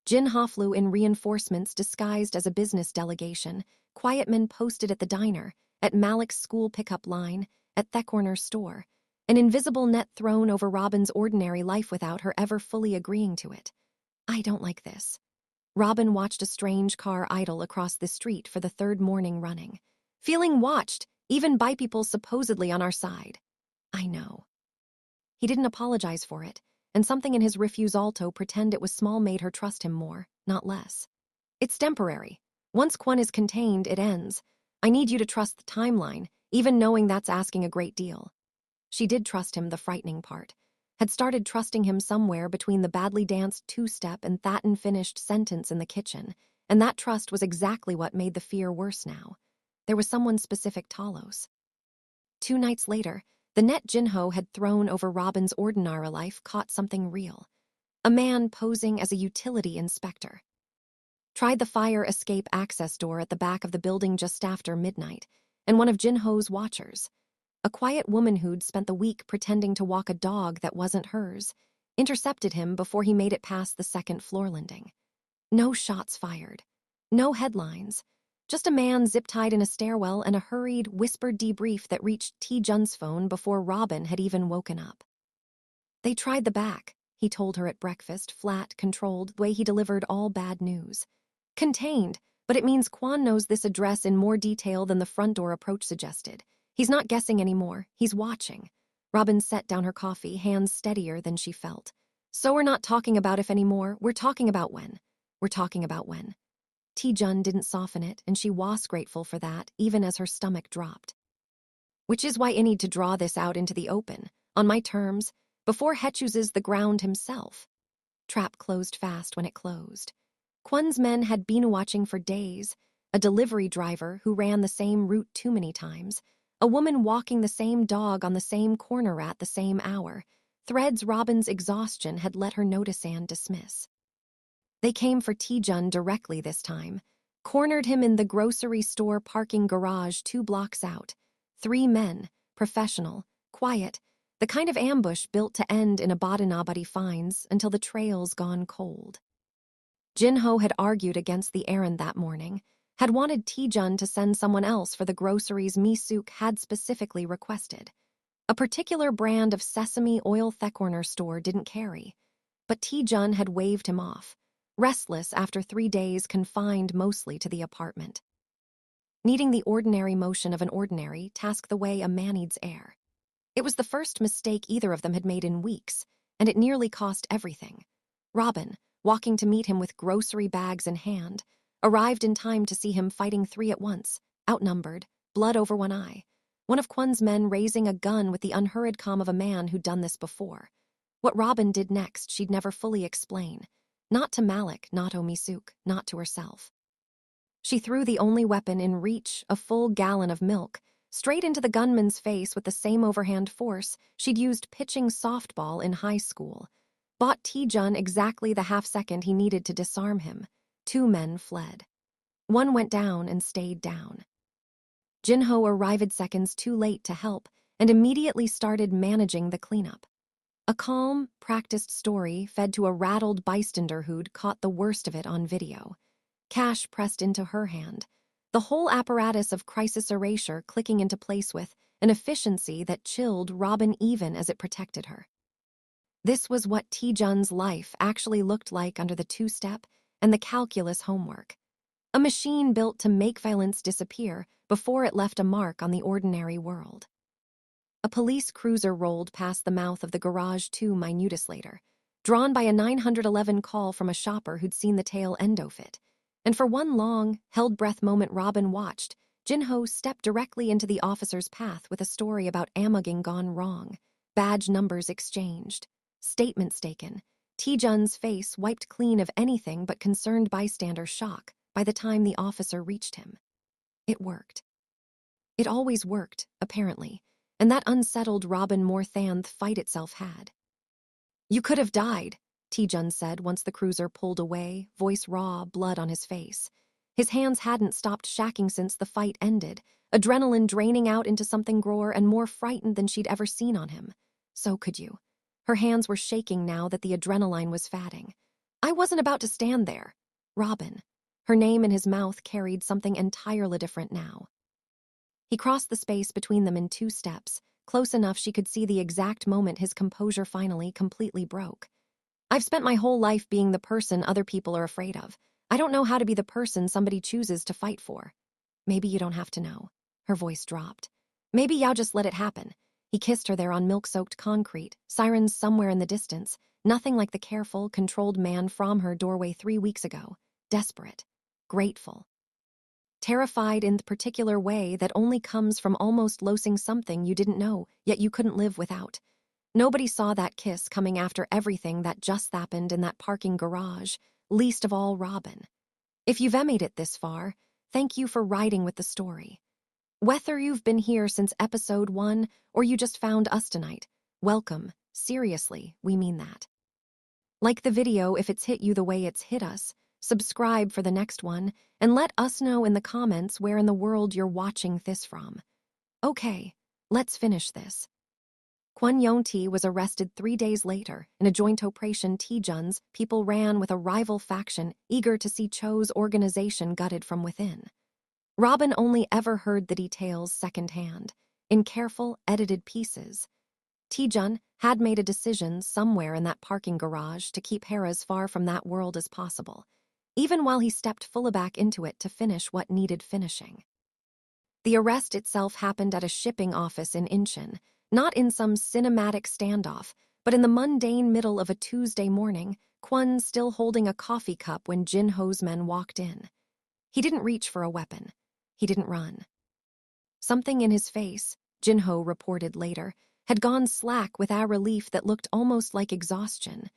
Jin-ha flew in reinforcements disguised as a business delegation, quiet men posted at the diner, at Malik's school pickup line, at Thecorner's store, an invisible net thrown over Robin's ordinary life without her ever fully agreeing to it. I don't like this. Robin watched a strange car idle across the street for the 3rd morning running. Feeling watched, even by people supposedly on our side. I know. He didn't apologize for it, and something in his refusal to pretend it was small made her trust him more, not less. It's temporary. Once Kwon is contained, it ends. I need you to trust the timeline, even knowing that's asking a great deal. She did trust him, the frightening part. Had started trusting him somewhere between the badly danced 2-step and that unfinished sentence in the kitchen, and that trust was exactly what made the fear worse now. There was someone specific Talos. 2 nights later, the net Jinho had thrown over Robin's ordinary life caught something real. A man posing as a utility inspector. Tried the fire escape access door at the back of the building just after midnight, and one of Jinho's watchers, a quiet woman who'd spent the week pretending to walk a dog that wasn't hers, intercepted him before he made it past the 2nd floor landing. No shots fired. No headlines. Just a man zip-tied in a stairwell and a hurried, whispered debrief that reached Tae-jun's phone before Robin had even woken up. They tried the back, he told her at breakfast, flat, controlled, the way he delivered all bad news. Contained, but it means Kwon knows this address in more detail than the front door approach suggested. He's not guessing anymore, he's watching. Robin set down her coffee, hands steadier than she felt. So we're not talking about if anymore, we're talking about when. We're talking about when. Tae-jun didn't soften it, and she was grateful for that, even as her stomach dropped. Which is why I need to draw this out into the open, on my terms, before he chooses the ground himself. Trap closed fast when it closed. Kwon's men had been watching for days, a delivery driver who ran the same route too many times, a woman walking the same dog on the same corner at the same hour, threads Robin's exhaustion had let her notice and dismiss. They came for Tae-jun directly this time, cornered him in the grocery store parking garage 2 blocks out. 3 men, professional, quiet, the kind of ambush built to end in a nobody finds until the trail's gone cold. Jinho had argued against the errand that morning, had wanted Tae-jun to send someone else for the groceries Mi-suk had specifically requested. A particular brand of sesame oil Thecorner store didn't carry, but Tae-jun had waved him off, restless after 3 days confined mostly to the apartment. Needing the ordinary motion of an ordinary task the way a man needs air. It was the first mistake either of them had made in weeks, and it nearly cost everything. Robin, walking to meet him with grocery bags in hand, arrived in time to see him fighting 3 at once, outnumbered, blood over one eye. One of Kwon's men raising a gun with the unhurried calm of a man who'd done this before. What Robin did next she'd never fully explain. Not to Malik, not to Mi-suk, not to herself. She threw the only weapon in reach, a full gallon of milk, straight into the gunman's face with the same overhand force she'd used pitching softball in high school. Bought Tae-jun exactly the half-second he needed to disarm him. 2 men fled. 1 went down and stayed down. Jinho arrived seconds too late to help and immediately started managing the cleanup. A calm, practiced story fed to a rattled bystander who'd caught the worst of it on video. Cash pressed into her hand. The whole apparatus of crisis erasure clicking into place with an efficiency that chilled Robin even as it protected her. This was what Tae-jun's life actually looked like under the 2-step and the calculus homework. A machine built to make violence disappear before it left a mark on the ordinary world. A police cruiser rolled past the mouth of the garage 2 minutes later, drawn by a 911 call from a shopper who'd seen the tail end of it. And for one long, held-breath moment Robin watched, Jinho step directly into the officer's path with a story about ammugging gone wrong. Badge numbers exchanged. Statements taken. T-Jun's face wiped clean of anything but concerned bystander shock by the time the officer reached him. It worked. It always worked, apparently, and that unsettled Robin Morthanth fight itself had. "You could have died," T-Jun said once the cruiser pulled away, voice raw, blood on his face. His hands hadn't stopped shacking since the fight ended, adrenaline draining out into something grower and more frightened than she'd ever seen on him. So could you. Her hands were shaking now that the adrenaline was fatting. "I wasn't about to stand there." Robin. Her name in his mouth carried something entirely different now. He crossed the space between them in 2 steps, close enough she could see the exact moment his composure finally completely broke. "I've spent my whole life being the person other people are afraid of. I don't know how to be the person somebody chooses to fight for." "Maybe you don't have to know." Her voice dropped. "Maybe Yao just let it happen." He kissed her there on milk-soaked concrete, sirens somewhere in the distance, nothing like the careful, controlled man from her doorway 3 weeks ago. Desperate. Grateful. Terrified in the particular way that only comes from almost losing something you didn't know, yet you couldn't live without. Nobody saw that kiss coming after everything that just happened in that parking garage, least of all Robin. If you've made it this far, thank you for riding with the story. Whether you've been here since episode 1 or you just found us tonight, welcome. Seriously, we mean that. Like the video if it's hit you the way it's hit us, subscribe for the next one, and let us know in the comments where in the world you're watching this from. Okay, let's finish this. Kwon Yeon-ti was arrested 3 days later in a joint operation T-Jun's people ran with a rival faction eager to see Cho's organization gutted from within. Robin only ever heard the details secondhand, in careful, edited pieces. T-Jun had made a decision somewhere in that parking garage to keep Hera as far from that world as possible, even while he stepped fully back into it to finish what needed finishing. The arrest itself happened at a shipping office in Incheon, not in some cinematic standoff, but in the mundane middle of a Tuesday morning, Kwon still holding a coffee cup when Jin Ho's men walked in. He didn't reach for a weapon. He didn't run. Something in his face, Jin Ho reported later, had gone slack with a relief that looked almost like exhaustion.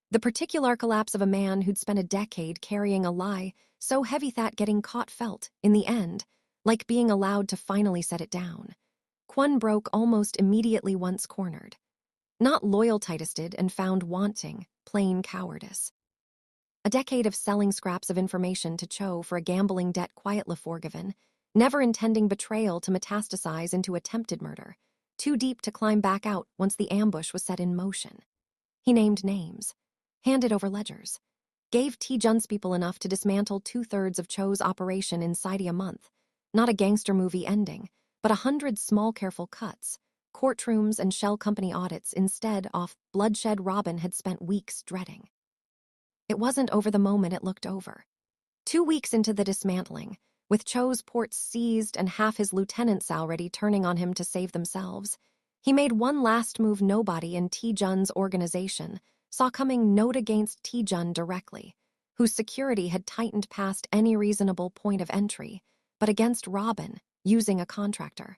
The particular collapse of a man who'd spent a decade carrying a lie so heavy that getting caught felt, in the end, like being allowed to finally set it down. Kwon broke almost immediately once cornered. Not loyal-tighted and found wanting, plain cowardice. A decade of selling scraps of information to Cho for a gambling debt quietly forgiven, never intending betrayal to metastasize into attempted murder, too deep to climb back out once the ambush was set in motion. He named names, handed over ledgers, gave T-Jun's people enough to dismantle 2/3 of Cho's operation inside a month. Not a gangster movie ending, but 100 small careful cuts, courtrooms and shell company audits instead off bloodshed Robin had spent weeks dreading. It wasn't over the moment it looked over. 2 weeks into the dismantling, with Cho's ports seized and half his lieutenants already turning on him to save themselves, he made one last move nobody in T-Jun's organization saw coming, note against T-Jun directly, whose security had tightened past any reasonable point of entry, but against Robin, using a contractor.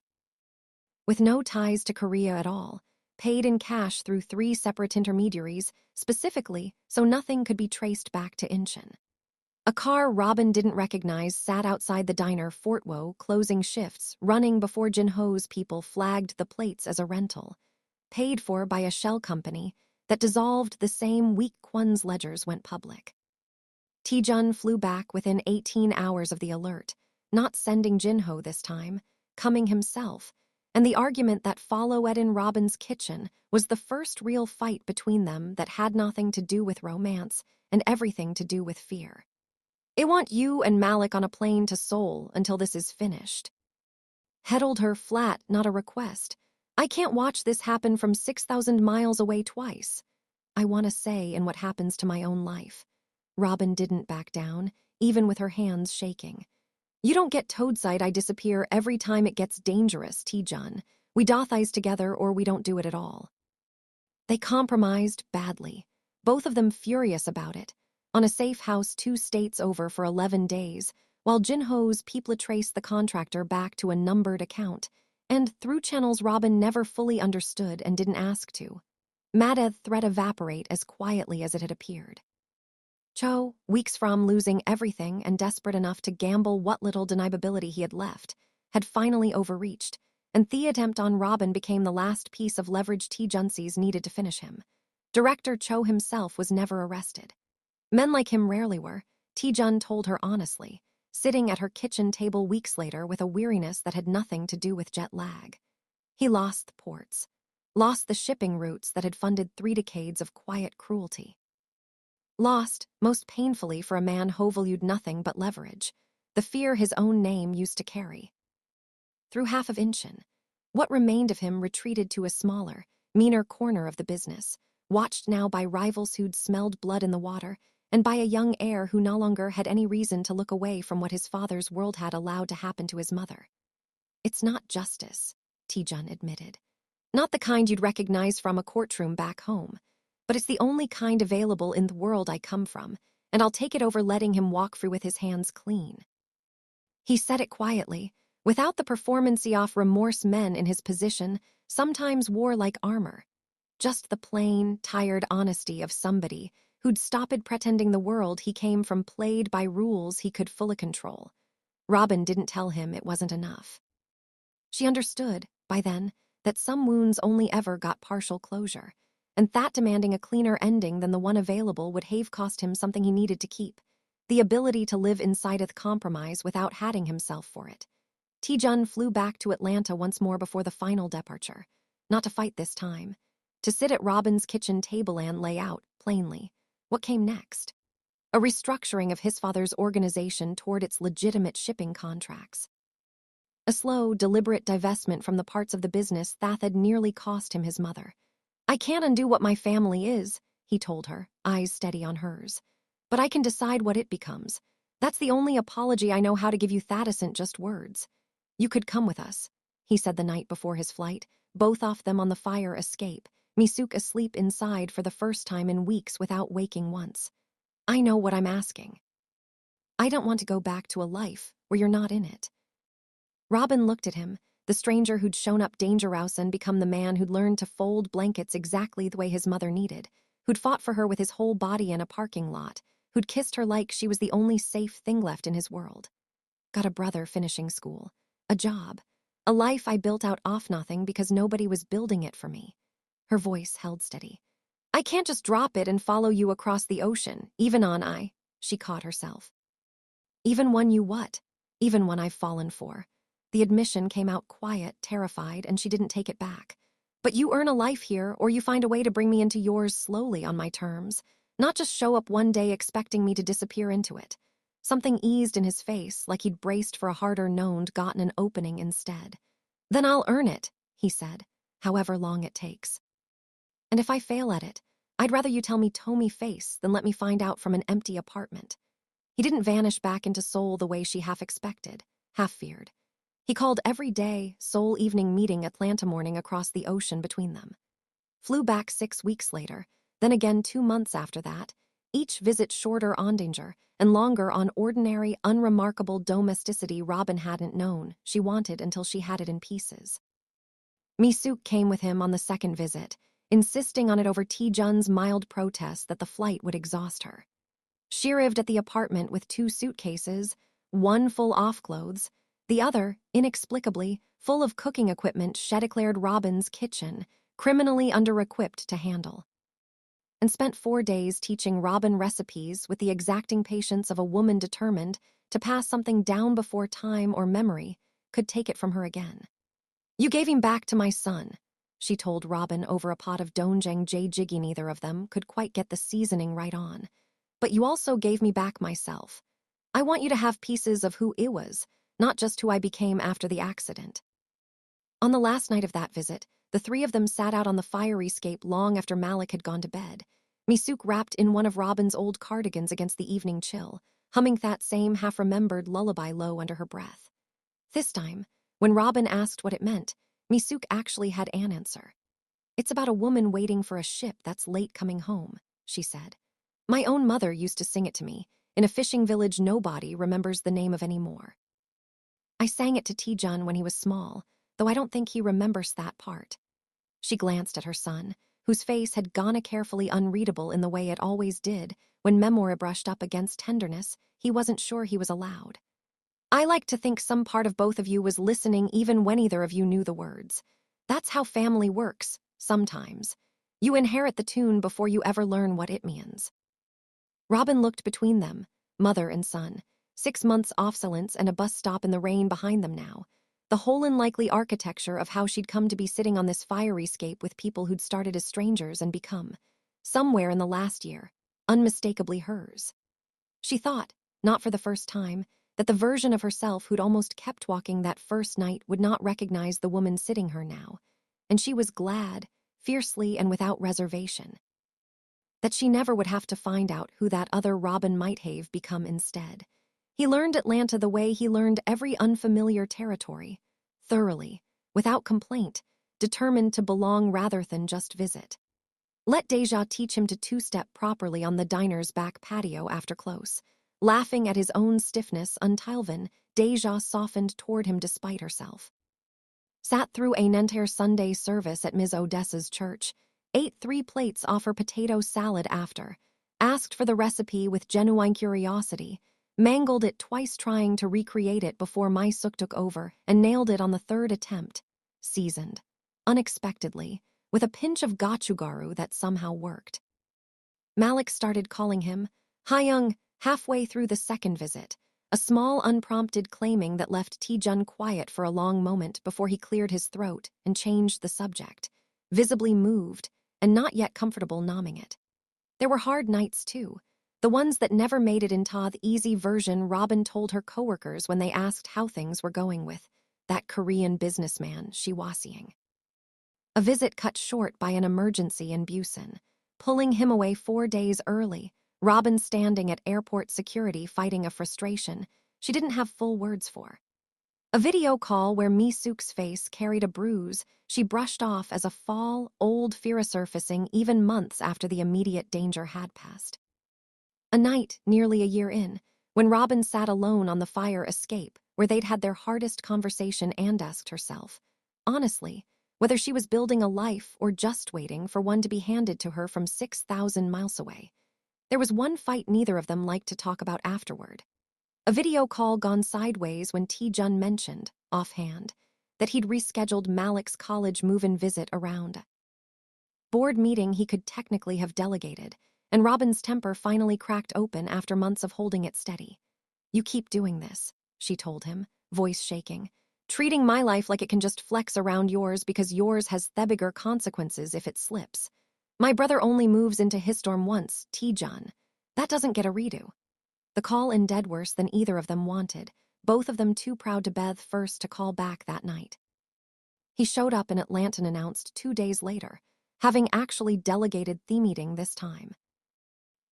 With no ties to Korea at all, paid in cash through 3 separate intermediaries, specifically so nothing could be traced back to Incheon. A car Robin didn't recognize sat outside the diner Fort Wo, closing shifts, running before Jin Ho's people flagged the plates as a rental, paid for by a shell company that dissolved the same week Kwon's ledgers went public. T-Jun flew back within 18 hours of the alert, not sending Jin Ho this time, coming himself, and the argument that followed in Robin's kitchen was the first real fight between them that had nothing to do with romance and everything to do with fear. "I want you and Malik on a plane to Seoul until this is finished." Heddled her flat, not a request. "I can't watch this happen from 6,000 miles away twice. I want a say in what happens to my own life." Robin didn't back down, even with her hands shaking. "You don't get toadside I disappear every time it gets dangerous, T-Jun. We doth eyes together or we don't do it at all." They compromised badly, both of them furious about it, on a safe house 2 states over for 11 days, while Jin Ho's people traced the contractor back to a numbered account, and through channels Robin never fully understood and didn't ask to. Mada threat evaporate as quietly as it had appeared. Cho, weeks from losing everything and desperate enough to gamble what little deniability he had left, had finally overreached, and the attempt on Robin became the last piece of leverage T. Junsees needed to finish him. Director Cho himself was never arrested. Men like him rarely were, T. Jun told her honestly, sitting at her kitchen table weeks later with a weariness that had nothing to do with jet lag. He lost the ports, lost the shipping routes that had funded 3 decades of quiet cruelty. Lost, most painfully for a man who valued nothing but leverage, the fear his own name used to carry. Through half of Inchin, what remained of him retreated to a smaller, meaner corner of the business, watched now by rivals who'd smelled blood in the water, and by a young heir who no longer had any reason to look away from what his father's world had allowed to happen to his mother. It's not justice, T-Jun admitted. Not the kind you'd recognize from a courtroom back home, but it's the only kind available in the world I come from, and I'll take it over letting him walk free with his hands clean. He said it quietly, without the performance-off remorse men in his position sometimes wore like armor. Just the plain, tired honesty of somebody who'd stopped pretending the world he came from played by rules he could fully control. Robin didn't tell him it wasn't enough. She understood, by then, that some wounds only ever got partial closure, and that demanding a cleaner ending than the one available would have cost him something he needed to keep, the ability to live inside of compromise without hating himself for it. T-Jun flew back to Atlanta once more before the final departure, not to fight this time, to sit at Robin's kitchen table and lay out, plainly, what came next. A restructuring of his father's organization toward its legitimate shipping contracts. A slow, deliberate divestment from the parts of the business that had nearly cost him his mother. I can't undo what my family is, he told her, eyes steady on hers. But I can decide what it becomes. That's the only apology I know how to give you. That isn't just words. You could come with us, he said the night before his flight, both of them on the fire escape, Misuk asleep inside for the first time in weeks without waking once. I know what I'm asking. I don't want to go back to a life where you're not in it. Robin looked at him, the stranger who'd shown up dangerous and become the man who'd learned to fold blankets exactly the way his mother needed, who'd fought for her with his whole body in a parking lot, who'd kissed her like she was the only safe thing left in his world. Got a brother finishing school, a job, a life I built out off nothing because nobody was building it for me. Her voice held steady. I can't just drop it and follow you across the ocean, even on she caught herself. Even one you what? Even one I've fallen for. The admission came out quiet, terrified, and she didn't take it back. But you earn a life here, or you find a way to bring me into yours slowly on my terms, not just show up one day expecting me to disappear into it. Something eased in his face, like he'd braced for a harder known gotten an opening instead. Then I'll earn it, he said, however long it takes. And if I fail at it, I'd rather you tell me to face than let me find out from an empty apartment. He didn't vanish back into Seoul the way she half expected, half feared. He called every day, Seoul evening meeting Atlanta morning across the ocean between them. Flew back 6 weeks later, then again 2 months after that, each visit shorter on danger and longer on ordinary, unremarkable domesticity Robin hadn't known she wanted until she had it in pieces. Misuk came with him on the second visit, insisting on it over T-Jun's mild protest that the flight would exhaust her. She arrived at the apartment with 2 suitcases, one full off clothes, the other, inexplicably, full of cooking equipment she declared Robin's kitchen, criminally under-equipped to handle. And spent 4 days teaching Robin recipes with the exacting patience of a woman determined to pass something down before time or memory could take it from her again. You gave him back to my son, she told Robin over a pot of doenjang jjiggy. Neither of them could quite get the seasoning right on. But you also gave me back myself. I want you to have pieces of who I was, not just who I became after the accident. On the last night of that visit, the 3 of them sat out on the fire escape long after Malik had gone to bed, Misuk wrapped in one of Robin's old cardigans against the evening chill, humming that same half-remembered lullaby low under her breath. This time, when Robin asked what it meant, Misuk actually had an answer. It's about a woman waiting for a ship that's late coming home, she said. My own mother used to sing it to me, in a fishing village nobody remembers the name of anymore. I sang it to T-Jun when he was small, though I don't think he remembers that part." She glanced at her son, whose face had gone carefully unreadable in the way it always did when memory brushed up against tenderness he wasn't sure he was allowed. "I like to think some part of both of you was listening even when either of you knew the words. That's how family works, sometimes. You inherit the tune before you ever learn what it means." Robin looked between them, mother and son, 6 months off silence and a bus stop in the rain behind them now. The whole unlikely architecture of how she'd come to be sitting on this fiery scape with people who'd started as strangers and become, somewhere in the last year, unmistakably hers. She thought, not for the first time, that the version of herself who'd almost kept walking that first night would not recognize the woman sitting her now, and she was glad, fiercely and without reservation, that she never would have to find out who that other Robin might have become instead. He learned Atlanta the way he learned every unfamiliar territory, thoroughly, without complaint, determined to belong rather than just visit. Let Deja teach him to two-step properly on the diner's back patio after close. Laughing at his own stiffness until then, Deja softened toward him despite herself. Sat through an entire Sunday service at Ms. Odessa's church, ate 3 plates off her potato salad after, asked for the recipe with genuine curiosity, mangled it twice trying to recreate it before my sook took over, and nailed it on the 3rd attempt. Seasoned. Unexpectedly, with a pinch of gochugaru that somehow worked. Malik started calling him Hyung halfway through the 2nd visit, a small unprompted claiming that left T-Jun quiet for a long moment before he cleared his throat and changed the subject, visibly moved and not yet comfortable nomming it. There were hard nights too, the ones that never made it into the easy version Robin told her coworkers when they asked how things were going with that Korean businessman she was seeing. A visit cut short by an emergency in Busan, pulling him away 4 days early, Robin standing at airport security fighting a frustration she didn't have full words for. A video call where Mi-suk's face carried a bruise she brushed off as a fall, old fear surfacing even months after the immediate danger had passed. A night, nearly a year in, when Robin sat alone on the fire escape where they'd had their hardest conversation and asked herself, honestly, whether she was building a life or just waiting for one to be handed to her from 6,000 miles away. There was one fight neither of them liked to talk about afterward. A video call gone sideways when T-Jun mentioned, offhand, that he'd rescheduled Malik's college move-in visit around. Board meeting he could technically have delegated, and Robin's temper finally cracked open after months of holding it steady. "You keep doing this," she told him, voice shaking, "treating my life like it can just flex around yours because yours has the bigger consequences if it slips. My brother only moves into his storm once, T-Jun. That doesn't get a redo." The call ended worse than either of them wanted, both of them too proud to Beth first to call back that night. He showed up in Atlanta and announced 2 days later, having actually delegated the meeting this time,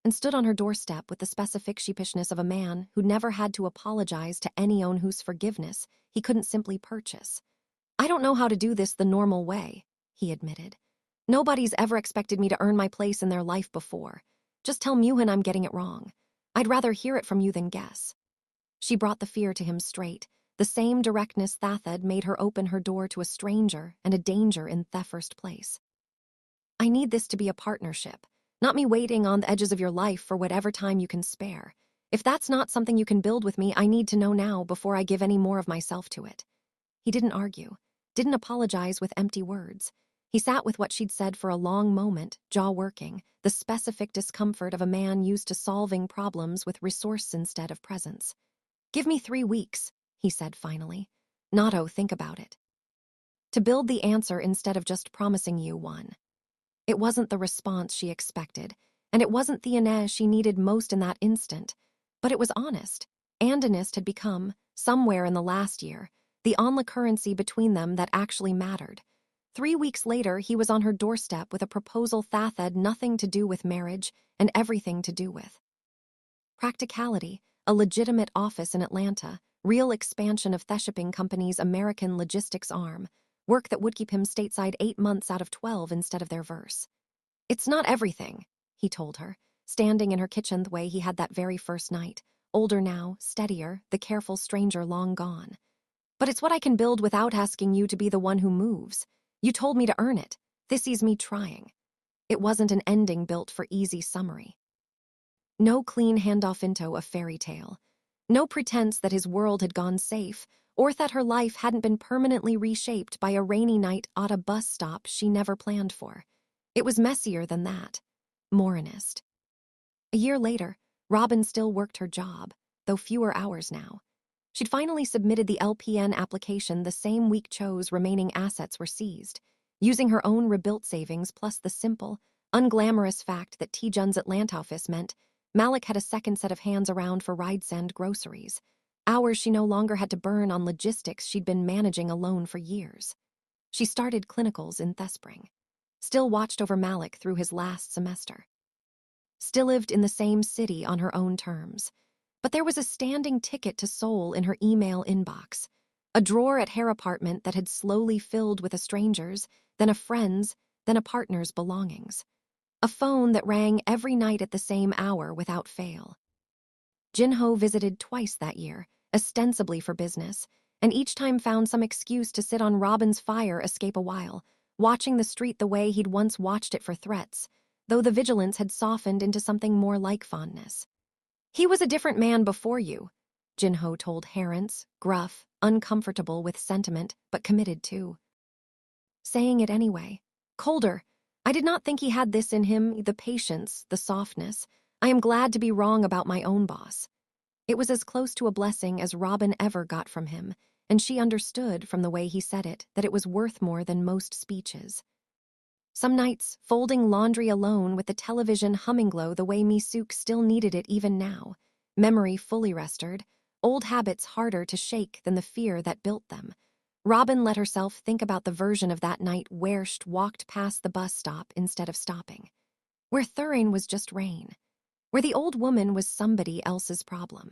and stood on her doorstep with the specific sheepishness of a man who'd never had to apologize to anyone whose forgiveness he couldn't simply purchase. "I don't know how to do this the normal way," he admitted. "Nobody's ever expected me to earn my place in their life before. Just tell Muhan I'm getting it wrong. I'd rather hear it from you than guess." She brought the fear to him straight, the same directness that had made her open her door to a stranger and a danger in the first place. "I need this to be a partnership, not me waiting on the edges of your life for whatever time you can spare. If that's not something you can build with me, I need to know now before I give any more of myself to it." He didn't argue, didn't apologize with empty words. He sat with what she'd said for a long moment, jaw working, the specific discomfort of a man used to solving problems with resource instead of presence. "Give me 3 weeks," he said finally. "Not think about it. To build the answer instead of just promising you one." It wasn't the response she expected, and it wasn't the inez she needed most in that instant, but it was honest. And honest had become, somewhere in the last year, the only currency between them that actually mattered. 3 weeks later, he was on her doorstep with a proposal that had nothing to do with marriage and everything to do with practicality, a legitimate office in Atlanta, real expansion of the shipping company's American logistics arm, work that would keep him stateside 8 months out of 12 instead of their verse. "It's not everything," he told her, standing in her kitchen the way he had that very first night, older now, steadier, the careful stranger long gone. But it's what I can build without asking you to be the one who moves. You told me to earn it. This is me trying. It wasn't an ending built for easy summary. No clean handoff into a fairy tale. No pretense that his world had gone safe, or that her life hadn't been permanently reshaped by a rainy night at a bus stop she never planned for. It was messier than that. More earnest. A year later, Robin still worked her job, though fewer hours now. She'd finally submitted the LPN application the same week Cho's remaining assets were seized, using her own rebuilt savings plus the simple, unglamorous fact that T-Jun's Atlanta office meant Malik had a second set of hands around for ride-send groceries, hours she no longer had to burn on logistics she'd been managing alone for years. She started clinicals in Thespring, still watched over Malik through his last semester. Still lived in the same city on her own terms. But there was a standing ticket to Seoul in her email inbox, a drawer at her apartment that had slowly filled with a stranger's, then a friend's, then a partner's belongings. A phone that rang every night at the same hour without fail. Jinho visited twice that year, ostensibly for business, and each time found some excuse to sit on Robin's fire escape a while, watching the street the way he'd once watched it for threats, though the vigilance had softened into something more like fondness. He was a different man before you, Jinho told Herence, gruff, uncomfortable with sentiment, but committed too. Saying it anyway. Colder. I did not think he had this in him, the patience, the softness. I am glad to be wrong about my own boss. It was as close to a blessing as Robin ever got from him, and she understood from the way he said it that it was worth more than most speeches. Some nights, folding laundry alone with the television humming glow the way Misuk still needed it even now, memory fully restored, old habits harder to shake than the fear that built them. Robin let herself think about the version of that night where she walked past the bus stop instead of stopping. Where Thurain was just rain. Where the old woman was somebody else's problem.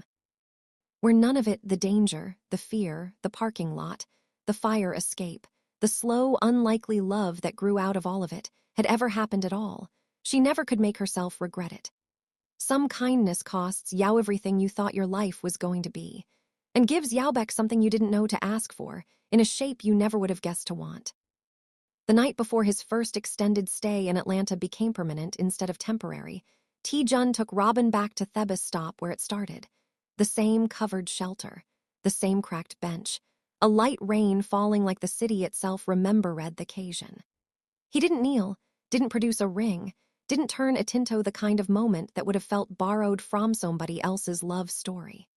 Where none of it, the danger, the fear, the parking lot, the fire escape, the slow, unlikely love that grew out of all of it, had ever happened at all. She never could make herself regret it. Some kindness costs Yao everything you thought your life was going to be, and gives Yaobek something you didn't know to ask for, in a shape you never would have guessed to want. The night before his first extended stay in Atlanta became permanent instead of temporary, T-Jun took Robin back to Thebes stop where it started. The same covered shelter, the same cracked bench, a light rain falling like the city itself read the occasion. He didn't kneel, didn't produce a ring, didn't turn a tinto the kind of moment that would have felt borrowed from somebody else's love story.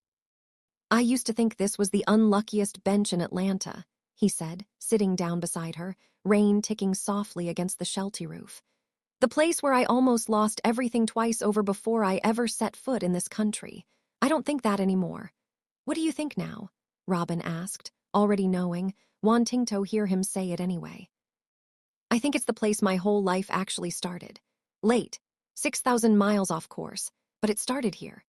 I used to think this was the unluckiest bench in Atlanta, he said, sitting down beside her, rain ticking softly against the shelty roof. The place where I almost lost everything twice over before I ever set foot in this country. I don't think that anymore. What do you think now? Robin asked, already knowing, wanting to hear him say it anyway. I think it's the place my whole life actually started. Late, 6,000 miles off course, but it started here.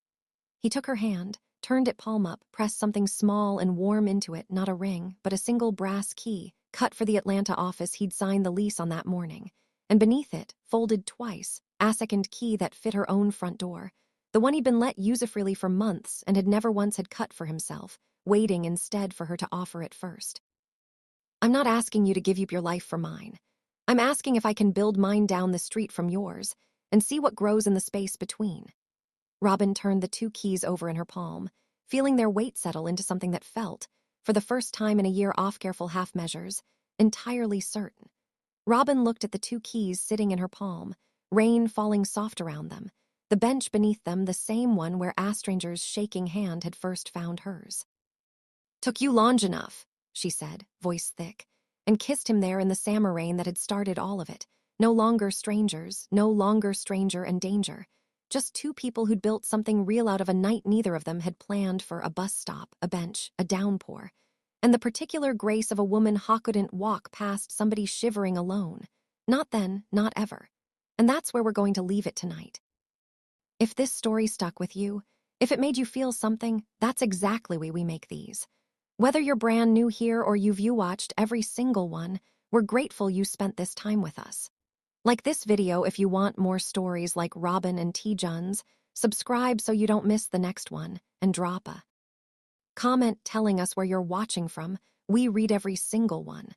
He took her hand, turned it palm up, pressed something small and warm into it, not a ring, but a single brass key, cut for the Atlanta office he'd signed the lease on that morning, and beneath it, folded twice, a second key that fit her own front door, the one he'd been let use freely for months and had never once had cut for himself, waiting instead for her to offer it first. I'm not asking you to give up your life for mine. I'm asking if I can build mine down the street from yours and see what grows in the space between. Robin turned the two keys over in her palm, feeling their weight settle into something that felt, for the first time in a year off careful half measures, entirely certain. Robin looked at the two keys sitting in her palm, rain falling soft around them, the bench beneath them the same one where Astranger's shaking hand had first found hers. Took you long enough, she said, voice thick, and kissed him there in the summer rain that had started all of it. No longer strangers, no longer stranger and danger. Just two people who'd built something real out of a night neither of them had planned for a bus stop, a bench, a downpour, and the particular grace of a woman who couldn't walk past somebody shivering alone. Not then, not ever. And that's where we're going to leave it tonight. If this story stuck with you, if it made you feel something, that's exactly why we make these. Whether you're brand new here or you've watched every single one, we're grateful you spent this time with us. Like this video if you want more stories like Robin and T-Jun's, subscribe so you don't miss the next one, and drop a Comment telling us where you're watching from. We read every single one.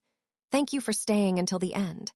Thank you for staying until the end.